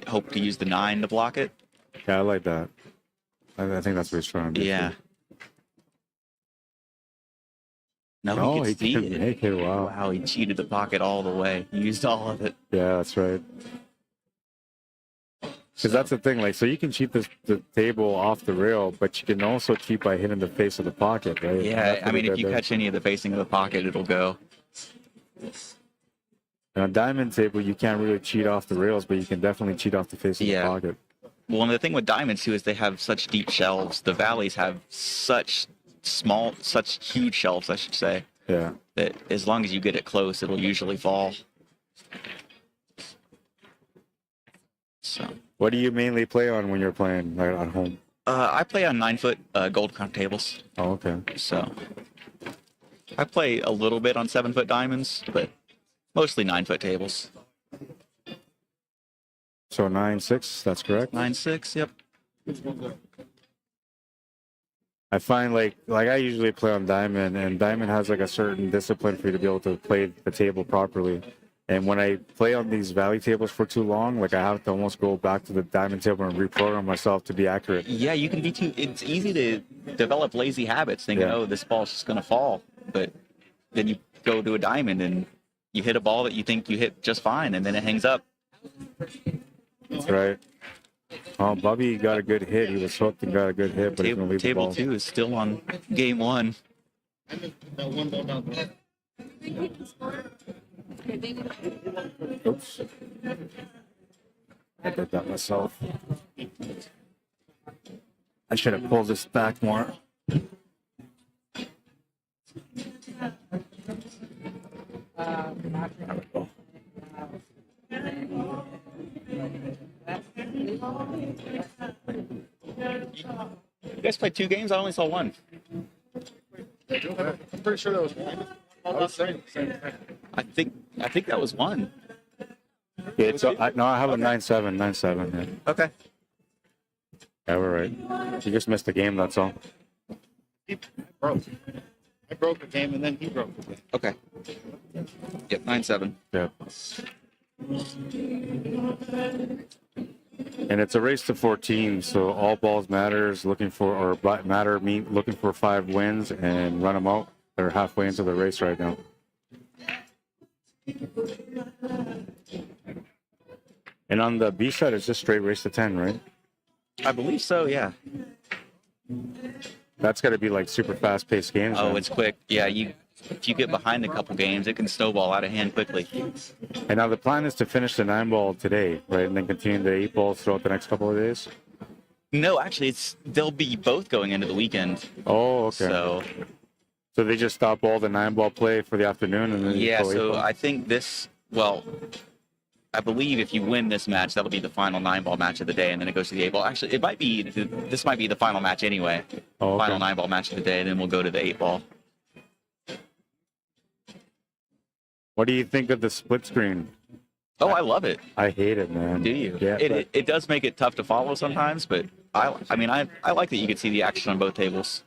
Hope to use the 9 to block it. Yeah, I like that. I think that's what he's trying to do. Yeah. No, he could see it. Make it. Wow. Wow, he cheated the pocket all the way. He used all of it. Yeah, that's right. Because that's the thing, like, so you can cheat the table off the rail, but you can also cheat by hitting the face of the pocket, right? Yeah, I mean, if you catch any of the facing of the pocket, it'll go. On a diamond table, you can't really cheat off the rails, but you can definitely cheat off the face of the pocket. Well, and the thing with diamonds, too, is they have such deep shelves. The valleys have such huge shelves, I should say. Yeah. That as long as you get it close, it'll usually fall. So. What do you mainly play on when you're playing at home? I play on 9-foot gold crown tables. Oh, okay. So I play a little bit on 7-foot diamonds, but mostly 9-foot tables. So 9-6, that's correct? 9-6, yep. I find like I usually play on diamond, and diamond has like a certain discipline for you to be able to play the table properly. And when I play on these valley tables for too long, like I have to almost go back to the diamond table and reprogram myself to be accurate. Yeah, you can be too. It's easy to develop lazy habits, thinking, "Oh, this ball's just gonna fall," but then you go to a diamond and you hit a ball that you think you hit just fine, and then it hangs up. That's right. Oh, Bubby got a good hit. He was hooked and got a good hit, but he's gonna leave the ball. Table 2 is still on game 1. Oops. I did that myself. I should have pulled this back more. You guys played 2 games? I only saw 1. I'm pretty sure that was 1. I think that was 1. Yeah, so no, I have a 9-7, 9-7. Yeah. Okay. Yeah, we're right. You just missed the game, that's all. I broke the game, and then he broke the game. Okay. Yep, 9-7. Yeah. And it's a race to 14, so all balls matters. Looking for 5 wins and run them out. They're halfway into the race right now. And on the B side, it's just straight race to 10, right? I believe so, yeah. That's got to be like super fast-paced games. Oh, man. it's quick. Yeah, if you get behind a couple games, it can snowball out of hand quickly. And now the plan is to finish the 9-ball today, right? And then continue the 8-ball throughout the next couple of days? No, actually, they'll be both going into the weekend. Oh, okay. So they just stop all the 9-ball play for the afternoon and then Yeah, go so 8-ball? I think I believe if you win this match, that'll be the final 9-ball match of the day, and then it goes to the 8-ball. Actually, this might be the final match anyway. Oh, okay. Final 9-ball match of the day, and then we'll go to the 8-ball. What do you think of the split screen? Oh, I love it. I hate it, man. Do you? Yeah. It does make it tough to follow sometimes, but I like that you can see the action on both tables.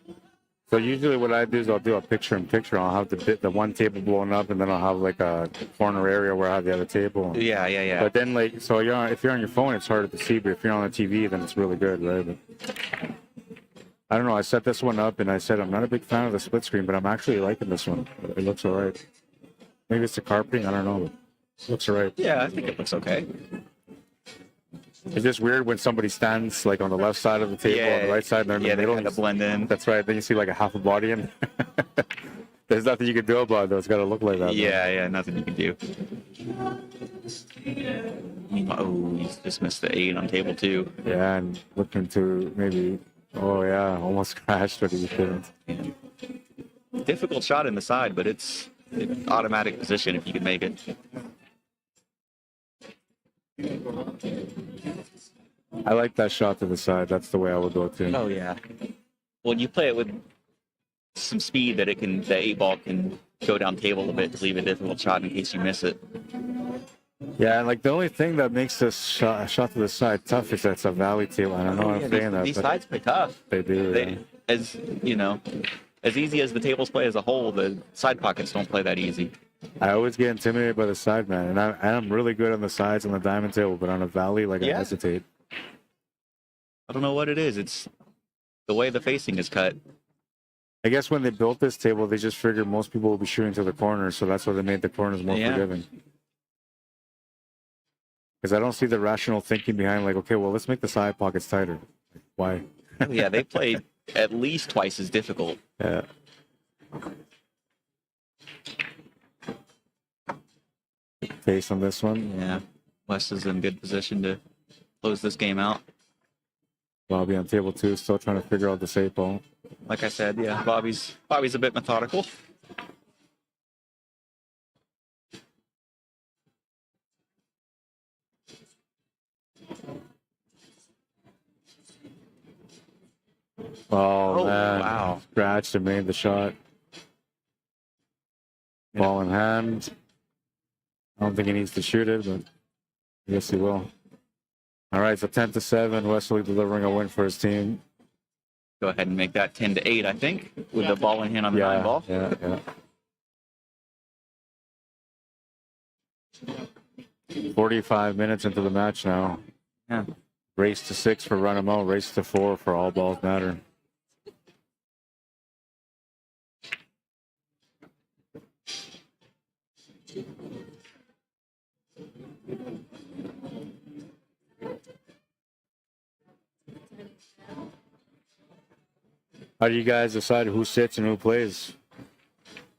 So usually what I do is I'll do a picture-in-picture. I'll have the one table blown up, and then I'll have like a corner area where I have the other table. Yeah. But then if you're on your phone, it's harder to see. But if you're on the TV, then it's really good, right? But I don't know. I set this one up, and I said I'm not a big fan of the split screen, but I'm actually liking this one. It looks all right. Maybe it's the carpeting. I don't know. But it looks all right. Yeah, I think it looks okay. It's just weird when somebody stands like on the left side of the table, on the right side, and they're in the middle. They kind of blend in. That's right. Then you see like a half a body in. There's nothing you can do about it, though. It's got to look like that. Yeah, nothing you can do. Oh, he's just missed the 8 on table 2. Yeah, and looking to maybe, almost crashed, but he didn't. Difficult shot in the side, but it's an automatic position if you can make it. I like that shot to the side. That's the way I would go too. Oh yeah. Well, you play it with some speed that the 8-ball can go down table a bit to leave a difficult shot in case you miss it. Yeah, and like the only thing that makes this shot to the side tough is that it's a valley table. I don't know what I'm saying that. These sides play tough. They do. As easy as the tables play as a whole, the side pockets don't play that easy. I always get intimidated by the side, man, and I'm really good on the sides on the diamond table, but on a valley, I hesitate. I don't know what it is. It's the way the facing is cut. I guess when they built this table, they just figured most people will be shooting to the corners, so that's why they made the corners more forgiving. Because I don't see the rational thinking behind, okay, well, let's make the side pockets tighter. Why? Yeah, they played at least twice as difficult. Yeah. Face on this one. Yeah. West is in good position to close this game out. Bobby on table 2, still trying to figure out the 8-ball. Like I said, yeah, Bobby's a bit methodical. Oh man. Wow. Scratched and made the shot. Ball in hand. I don't think he needs to shoot it, but I guess he will. All right, so 10-7. Wesley delivering a win for his team. Go ahead and make that 10-8, I think, with the ball in hand on the 9-ball. Yeah. 45 minutes into the match now. Yeah. Race to 6 for run 'em out. Race to 4 for all balls matter. How do you guys decide who sits and who plays?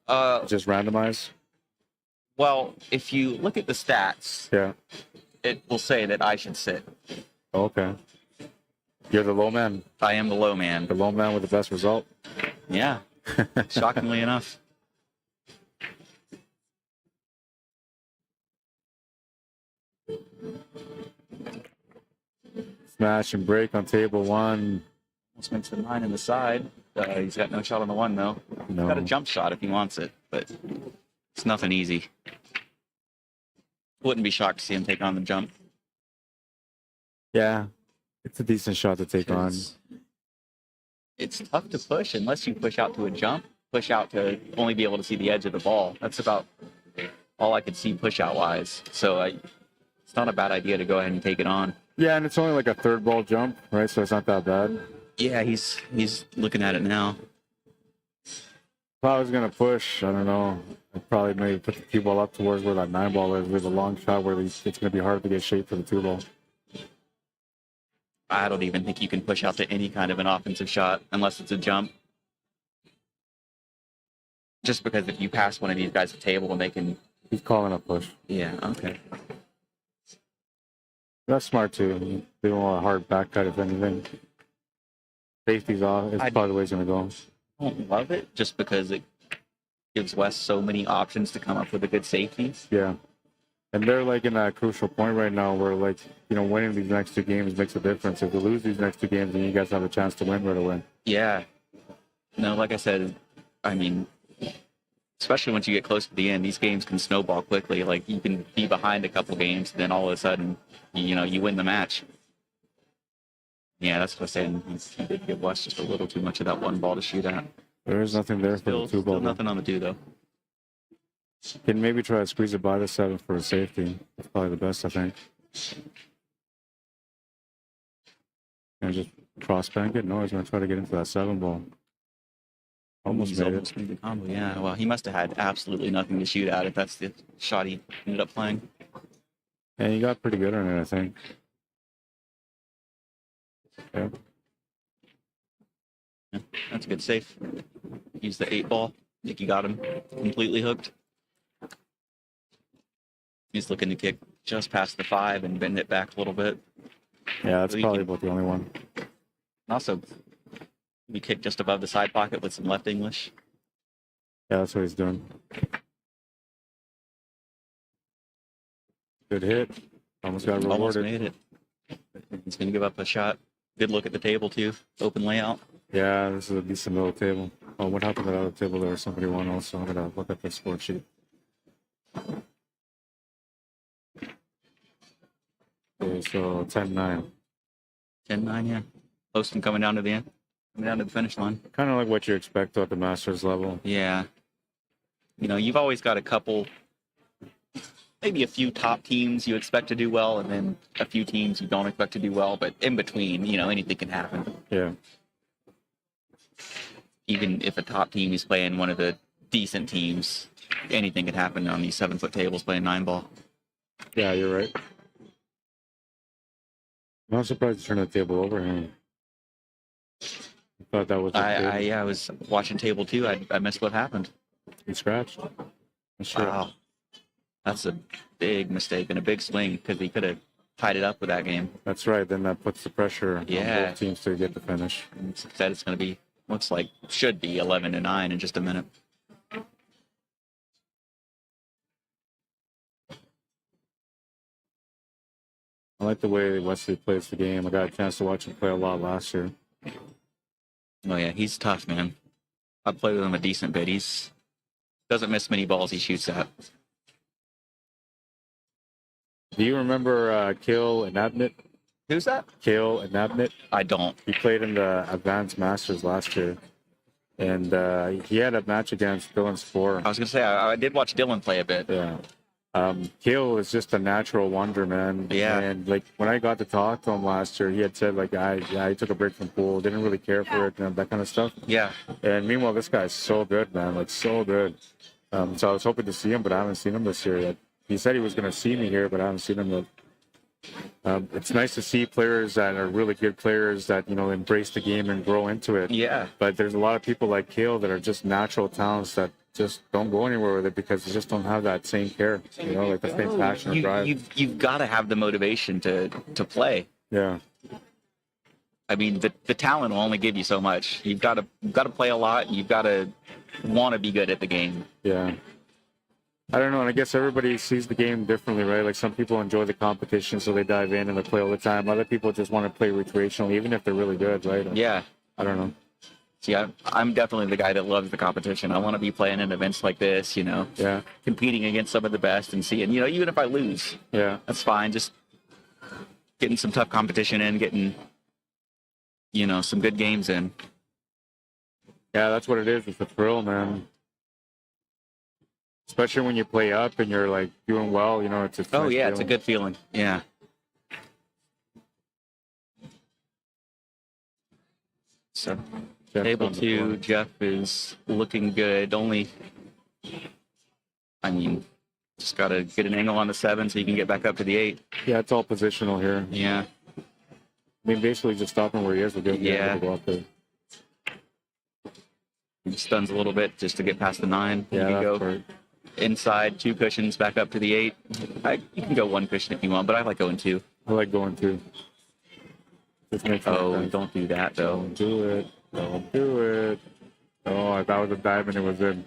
Just randomize? Well, if you look at the stats, it will say that I should sit. Okay. You're the low man? I am the low man. The low man with the best result? Yeah. Shockingly enough. Smash and break on table 1. Almost makes the 9 in the side. He's got no shot on the 1, though. No. He's got a jump shot if he wants it, but it's nothing easy. Wouldn't be shocked to see him take on the jump. Yeah, it's a decent shot to take on. It's tough to push unless you push out to a jump, push out to only be able to see the edge of the ball. That's about all I could see push-out wise. So it's not a bad idea to go ahead and take it on. Yeah, and it's only like a 3rd ball jump, right? So it's not that bad. Yeah, he's looking at it now. If I was going to push, I don't know. I'd probably maybe put the 2-ball up towards where that 9-ball is with a long shot where it's going to be hard to get shape for the 2-ball. I don't even think you can push out to any kind of an offensive shot unless it's a jump. Just because if you pass one of these guys a table and they can... He's calling a push. Yeah, okay. That's smart too. They don't want a hard back cut if anything. Safety's off. It's probably the way it's going to go. I don't love it just because it gives West so many options to come up with a good safety. Yeah. And they're like in that crucial point right now where, like, you know, winning these next 2 games makes a difference. If you lose these next 2 games, then you guys have a chance to win right away. Yeah. No, like I said, I mean, especially once you get close to the end, these games can snowball quickly. Like, you can be behind a couple games, then all of a sudden, you know, you win the match. Yeah, that's what I'm saying. He did give West just a little too much of that one ball to shoot at. There is nothing there for the 2 ball. Still nothing on the 2, though. Can maybe try to squeeze it by the 7 for a safety. That's probably the best, I think. And just cross bank it? No, he's going to try to get into that 7 ball. Almost made it. Made the combo, yeah. Well, he must have had absolutely nothing to shoot at if that's the shot he ended up playing. And he got pretty good on it, I think. Yeah. Yeah, that's a good save. Use the 8 ball. I think you got him completely hooked. He's looking to kick just past the 5 and bend it back a little bit. Yeah, that's probably about the only one. Also, we kick just above the side pocket with some left English. Yeah, that's what he's doing. Good hit. Almost got rewarded. Almost made it. He's going to give up a shot. Good look at the table, too. Open layout. Yeah, this is a decent little table. Oh, what happened to that other table there? Somebody won also. I'm going to look at the score sheet. Okay, so 10-9. 10-9, yeah. Close and coming down to the end. Coming down to the finish line. Kind of like what you expect at the Masters level. Yeah. You know, you've always got a couple, maybe a few top teams you expect to do well, and then a few teams you don't expect to do well, but in between, you know, anything can happen. Yeah. Even if a top team is playing one of the decent teams, anything can happen on these 7-foot tables playing 9-ball. Yeah, you're right. I'm not surprised to turn the table over here. I thought that was I was watching table 2. I missed what happened. He scratched. Sure. Wow. That's a big mistake and a big swing because he could have tied it up with that game. That's right. Then that puts the pressure on both teams to get the finish. Instead, it's going to be, looks like, should be 11-9 in just a minute. I like the way Wesley plays the game. I got a chance to watch him play a lot last year. Oh, yeah, he's tough, man. I played with him a decent bit. He's doesn't miss many balls he shoots at. Do you remember Kill and Abnett? Who's that? Kill and Abnett. I don't. He played in the Advanced Masters last year. And he had a match against Dylan Spoor. I was going to say, I did watch Dylan play a bit. Yeah. Kill is just a natural wonder, man. Yeah. And like when I got to talk to him last year, he had said like, he took a break from pool, didn't really care for it, and that kind of stuff. Yeah. And meanwhile, this guy's so good, man, like so good. So I was hoping to see him, but I haven't seen him this year yet. He said he was going to see me here, but I haven't seen him yet. It's nice to see players that are really good players that, you know, embrace the game and grow into it. Yeah. But there's a lot of people like Kale that are just natural talents that just don't go anywhere with it because they just don't have that same care, you know, like the same passion or drive. You've got to have the motivation to play. Yeah. I mean, the talent will only give you so much. You've got to play a lot. You've got to want to be good at the game. Yeah. I don't know, and I guess everybody sees the game differently, right? Like some people enjoy the competition, so they dive in and they play all the time. Other people just want to play recreationally, even if they're really good, right? Yeah. I don't know. See, I'm definitely the guy that loves the competition. I want to be playing in events like this, you know. Yeah. Competing against some of the best and seeing, you know, even if I lose, yeah, that's fine. Just getting some tough competition in, getting, you know, some good games in. Yeah, that's what it is. It's a thrill, man. Especially when you play up and you're like doing well, you know, it's a oh nice yeah, feeling. It's a good feeling. Yeah. So Jeff's table on the 2, floor. Jeff is looking good. Only, I mean, just got to get an angle on the 7 so you can get back up to the 8. Yeah, it's all positional here. Yeah. I mean, basically just stopping where he is will give him the Yeah. angle to go up there. He stuns a little bit just to get past the 9. Yeah, You can that's go correct. inside 2 cushions back up to the 8. You can go 1 cushion if you want, but I like going 2. I like going 2. Just makes more Oh, sense. don't do that though. Don't do it. Don't do it. Oh, I thought it was a diamond. It was in.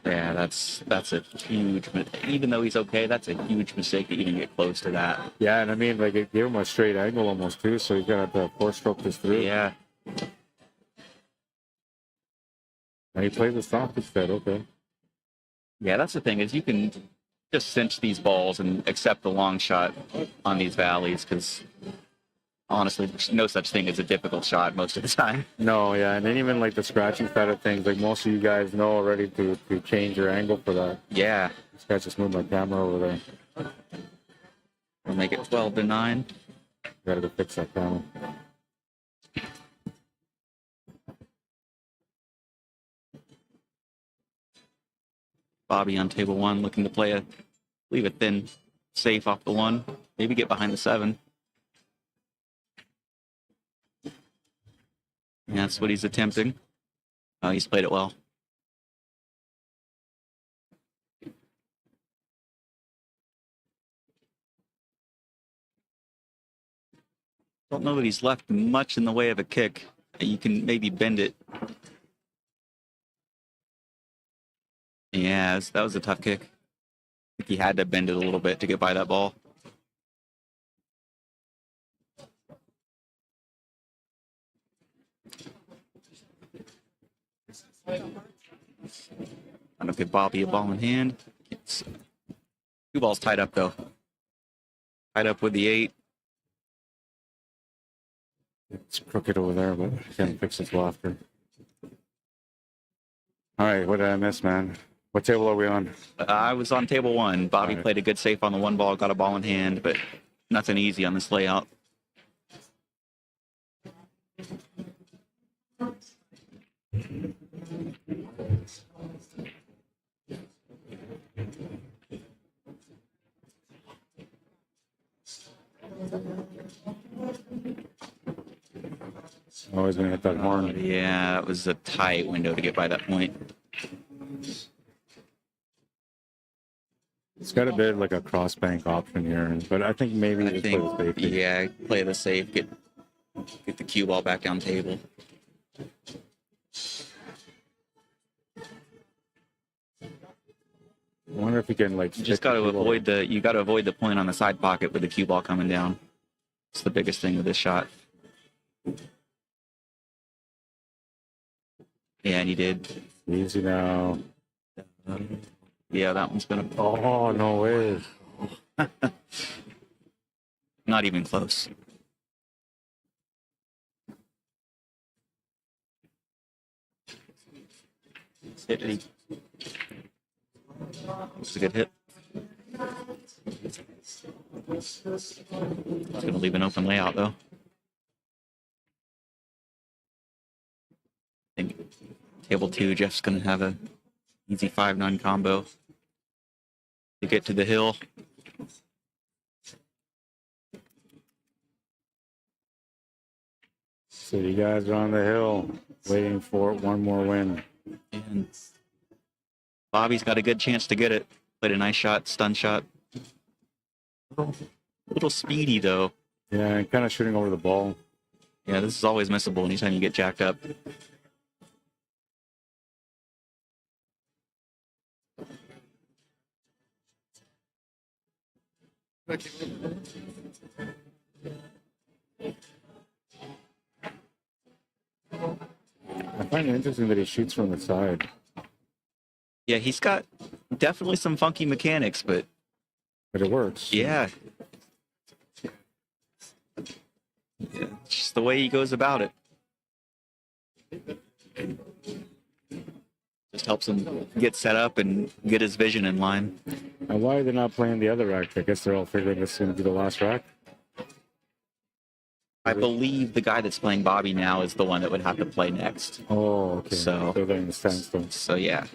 Yeah, that's a huge. Even though he's okay, that's a huge mistake to even get close to that. Yeah, and I mean, like, it gave him a straight angle almost, too, so he's going to have to 4-stroke this through. Yeah, And he plays the soft instead. Okay. yeah. That's the thing is you can just cinch these balls and accept the long shot on these valleys because honestly, there's no such thing as a difficult shot most of the time. No, yeah, and then even like the scratching side of things, like most of you guys know already to change your angle for that. Yeah, This guy just moved my camera over there. we'll make it 12-9. Gotta go fix that camera. Bobby on table 1 looking to play leave a thin safe off the 1, maybe get behind the 7. Yeah, that's what he's attempting. Oh, he's played it well. Don't know that he's left much in the way of a kick. You can maybe bend it. Yeah, that was a tough kick. I think he had to bend it a little bit to get by that ball. I'm gonna give Bobby a ball in hand. It's 2 balls tied up though. Tied up with the 8. It's crooked over there, but I can't fix this well after. All right, what did I miss, man? What table are we on? I was on table 1. Bobby Alright. played a good safe on the 1 ball, got a ball in hand, but nothing easy on this layout. Always gonna hit that horn. Yeah, that was a tight window to get by that point. It's got a bit like a cross bank option here, but I think maybe I just think, play the safety. yeah, play the safe, get the cue ball back down table. I wonder if he can like. You just got to avoid the point on the side pocket with the cue ball coming down. It's the biggest thing with this shot. Yeah, and he did. Easy now. Yeah, that one's gonna. Oh no way! Not even close. Hit it. It's a good hit. It's going to leave an open layout, though. I think table 2, Jeff's going to have a easy 5-9 combo to get to the hill. So you guys are on the hill, waiting for one more win. And Bobby's got a good chance to get it. Played a nice shot, stun shot. Little speedy, though. Yeah, and kind of shooting over the ball. Yeah, this is always missable anytime you get jacked up. I find it interesting that he shoots from the side, Yeah, he's got definitely some funky mechanics, but but it works. yeah. Yeah, it's just the way he goes about it. Just helps him get set up and get his vision in line. And why are they not playing the other rack? I guess they're all figuring this is going to be the last rack. I believe the guy that's playing Bobby now is the one that would have to play next. Oh, okay. So- they're in the standstill. So yeah.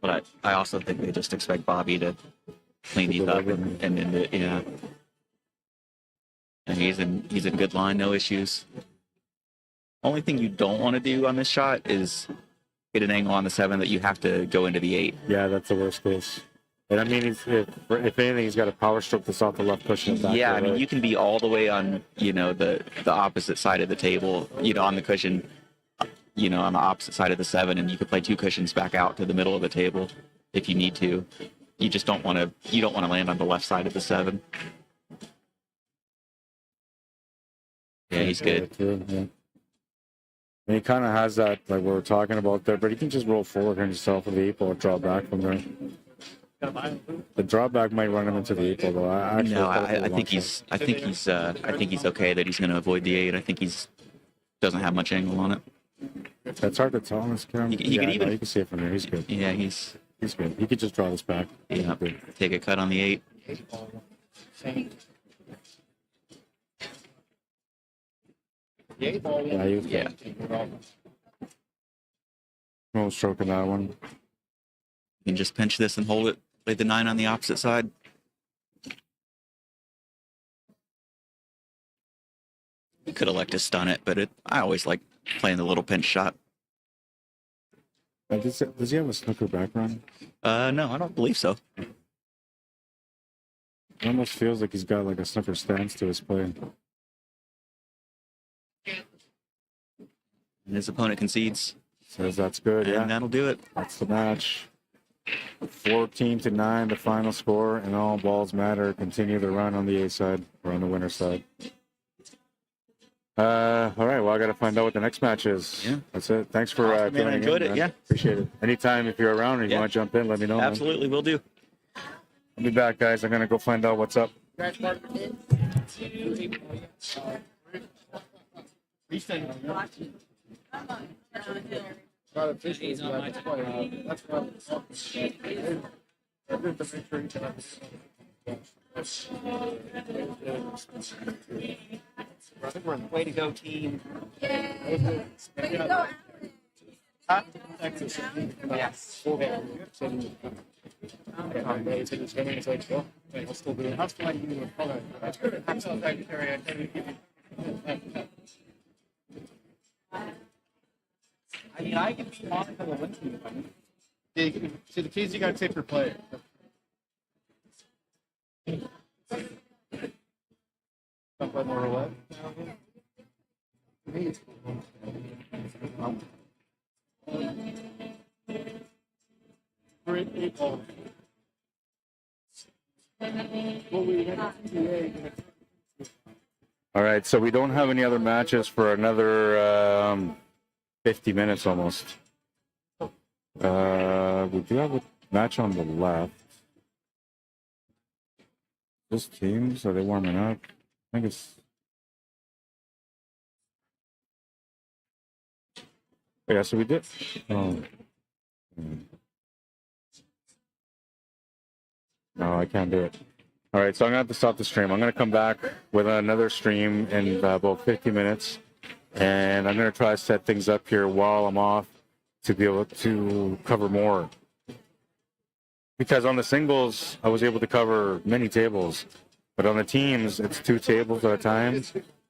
But I also think they just expect Bobby to clean these up and end it. Yeah. And he's in good line, no issues. Only thing you don't want to do on this shot is get an angle on the 7 that you have to go into the 8. Yeah, that's the worst case. And I mean, if anything, he's got a power stroke that's off the left cushion. Yeah, I mean, right? you can be all the way on, the opposite side of the table, on the cushion, on the opposite side of the 7, and you could play 2 cushions back out to the middle of the table if you need to. You just don't want to land on the left side of the 7. Yeah, he's good. Yeah. And he kind of has that, like we were talking about there, but he can just roll forward himself with the 8 ball or draw back from there. The drawback might run him into the 8 ball, though. I think he's okay that he's going to avoid the 8. I think doesn't have much angle on it. That's hard to tell on this camera. He could even. You can see it from there. He's good. Yeah, he's good. He could just draw this back. Yeah, take a cut on the 8. Yeah. No stroke in that one. You can just pinch this and hold it. Play the 9 on the opposite side. You could elect to stun it, but I always like playing the little pinch shot. Does he have a snooker background? No, I don't believe so. It almost feels like he's got like a snooker stance to his play. And his opponent concedes. Says that's good, and that'll do it. That's the match. 14-9, the final score, and all balls matter. Continue the run on the A side, or on the winner side. All right, well, I got to find out what the next match is. Yeah. That's it. Thanks for awesome, man. I enjoyed it, man. yeah. Appreciate it. Anytime if you're around and you want to jump in, let me know. Absolutely, will do. I'll be back, guys. I'm going to go find out what's up. Way to go, team. Way to go. Yes. I mean, I can be on for the win team. See, the keys you got to take for play. Don't play more roulette. Great 8 ball. All right, so we don't have any other matches for another 50 minutes almost. We do have a match on the left. This teams, are they warming up? I think it's... Yeah, so we did... Oh. No, I can't do it. All right, so I'm going to have to stop the stream. I'm going to come back with another stream in about 50 minutes. And I'm going to try to set things up here while I'm off to be able to cover more. Because on the singles, I was able to cover many tables. But on the teams, it's 2 tables at a time.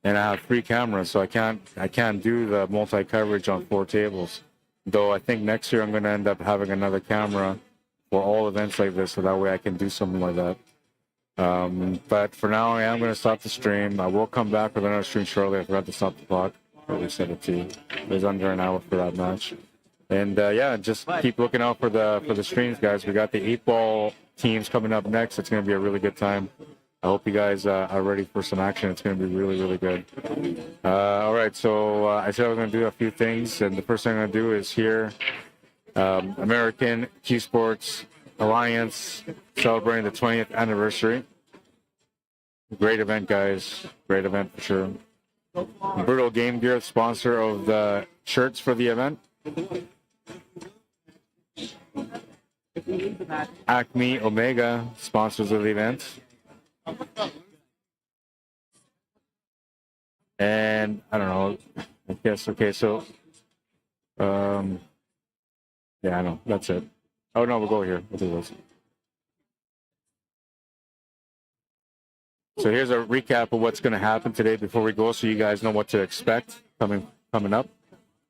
And I have 3 cameras, so I can't do the multi-coverage on 4 tables. Though I think next year I'm going to end up having another camera for all events like this, so that way I can do something like that. But for now, I am going to stop the stream. I will come back with another stream shortly. I forgot to stop the clock. We set it to. There's under an hour for that match. And yeah, just keep looking out for the streams, guys. We got the 8-ball teams coming up next. It's going to be a really good time. I hope you guys are ready for some action. It's going to be really, really good. All right, so I said I was going to do a few things, and the first thing I'm going to do is here, American Cuesports Alliance celebrating the 20th anniversary. Great event, guys. Great event for sure. Brutal Game Gear, sponsor of the shirts for the event. Acme Omega, sponsors of the event. And I don't know, I guess, okay, so, yeah, I know, that's it. Oh, no, we'll go here. We'll do this. So here's a recap of what's going to happen today before we go, so you guys know what to expect coming up.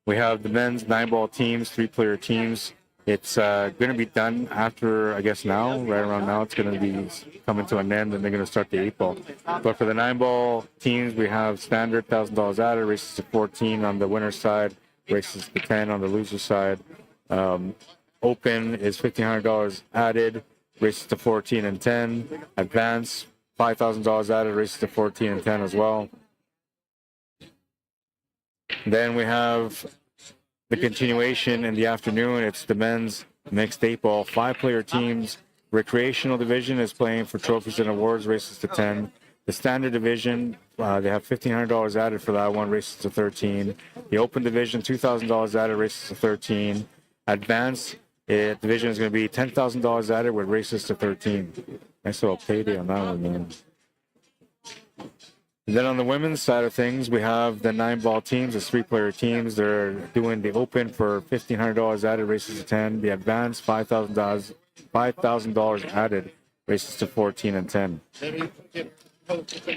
We have the men's 9-ball teams, 3-player teams. It's going to be done after, I guess now, right around now, it's going to be coming to an end, and they're going to start the 8-ball. But for the 9-ball teams, we have standard $1,000 added, races to 14 on the winner's side, races to 10 on the loser's side. Open is $1,500 added, races to 14 and 10. Advance, $5,000 added, races to 14 and 10 as well. Then we have the continuation in the afternoon. It's the men's mixed 8-ball, 5-player teams. Recreational division is playing for trophies and awards, races to 10. The standard division, they have $1,500 added for that one, races to 13. The open division, $2,000 added, races to 13. Advanced division is going to be $10,000 added with races to 13. Nice little payday on that one, man. And then on the women's side of things, we have the 9-ball teams, the 3-player teams. They're doing the open for $1,500 added, races to 10. The advanced, $5,000 added, races to 14 and 10.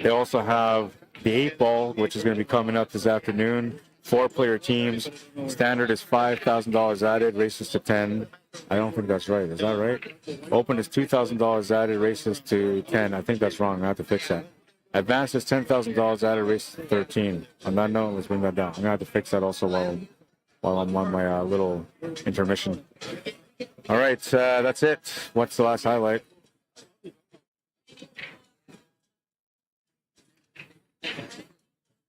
They also have the 8-ball, which is going to be coming up this afternoon. 4-player teams. Standard is $5,000 added, races to 10. I don't think that's right. Is that right? Open is $2,000 added, races to 10. I think that's wrong. I have to fix that. Advance is $10,000 added, races to 13. On that note, let's bring that down. I'm going to have to fix that also while I'm on my little intermission. All right, that's it. What's the last highlight?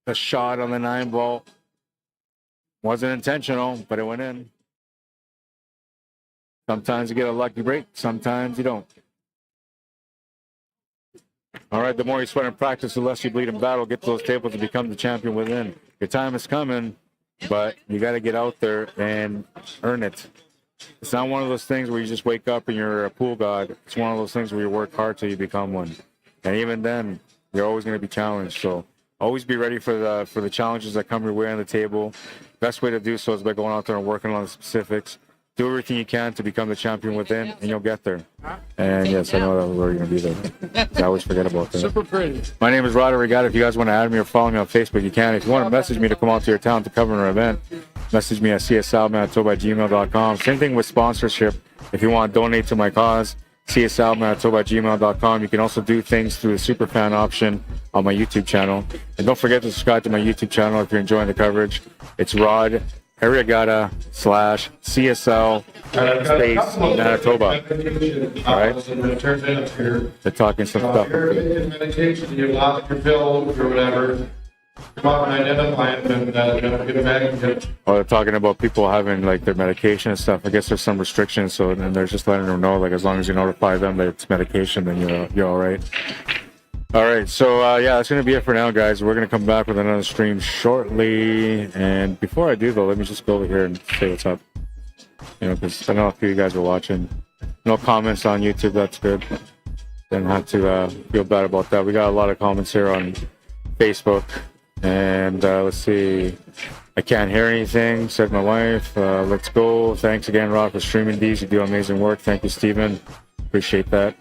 The shot on the 9-ball wasn't intentional, but it went in. Sometimes you get a lucky break, sometimes you don't. All right, the more you sweat in practice, the less you bleed in battle. Get to those tables to become the champion within. Your time is coming, but you got to get out there and earn it. It's not one of those things where you just wake up and you're a pool god. It's one of those things where you work hard till you become one. And even then, you're always going to be challenged. So always be ready for the challenges that come your way on the table. Best way to do so is by going out there and working on the specifics. Do everything you can to become the champion within, and you'll get there. And yes, I know that we're going to be there. I always forget about that. Super pretty. My name is Arriagada. If you guys want to add me or follow me on Facebook, you can. If you want to message me to come out to your town to cover an event, message me at csalmanitoba@gmail.com. Same thing with sponsorship. If you want to donate to my cause, csalmanitoba@gmail.com. You can also do things through the superfan option on my YouTube channel. And don't forget to subscribe to my YouTube channel if you're enjoying the coverage. It's Rod Arriagada /CSL space Manitoba. All right? They're talking some stuff. Medication, you lost your pills or whatever. Come up and identify them and get them back and get. Oh, they're talking about people having like their medication and stuff. I guess there's some restrictions, so then they're just letting them know, like, as long as you notify them that it's medication, then you're all right. All right, so yeah, that's gonna be it for now, guys. We're gonna come back with another stream shortly. And before I do, though, let me just go over here and say what's up. You know, because I know a few of you guys are watching. No comments on YouTube. That's good. Didn't have to feel bad about that. We got a lot of comments here on Facebook. And let's see. I can't hear anything, said my wife. Let's go. Thanks again, Rob, for streaming these. You do amazing work. Thank you, Stephen. Appreciate that.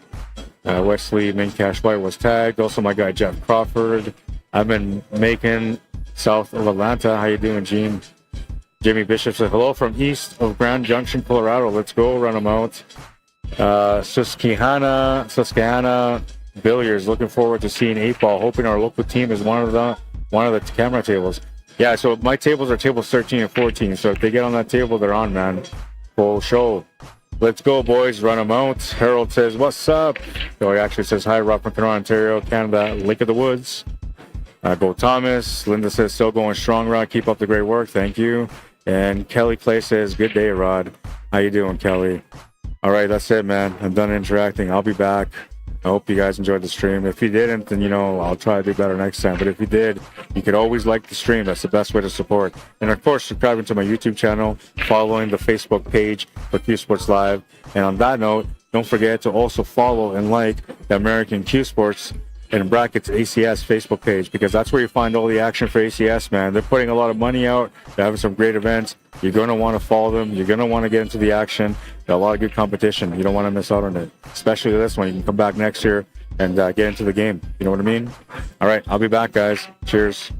Wesley Min Cash White was tagged. Also, my guy Jeff Crawford. I've been making south of Atlanta. How you doing, Gene? Jimmy Bishop said hello from east of Grand Junction, Colorado. Let's go. Run them out. Susquehanna Billiards. Looking forward to seeing 8-ball. Hoping our local team is one of the camera tables. Yeah, so my tables are tables 13 and 14. So if they get on that table, they're on, man. Full show. Let's go, boys. Run them out. Harold says, what's up? Oh, he actually says, hi, Rob from Toronto, Ontario, Canada, Lake of the Woods. Go Thomas. Linda says, still going strong, Rod. Keep up the great work. Thank you. And Kelly Clay says, good day, Rod. How you doing, Kelly? All right, that's it, man. I'm done interacting. I'll be back. I hope you guys enjoyed the stream. If you didn't, then, you know, I'll try to do better next time. But if you did, you could always like the stream. That's the best way to support. And, of course, subscribing to my YouTube channel, following the Facebook page for Cuesports Live. And on that note, don't forget to also follow and like the American Cuesports, in brackets, ACS Facebook page, because that's where you find all the action for ACS, man. They're putting a lot of money out. They're having some great events. You're going to want to follow them. You're going to want to get into the action. Got a lot of good competition. You don't want to miss out on it, especially this one. You can come back next year and get into the game. You know what I mean? All right, I'll be back, guys. Cheers.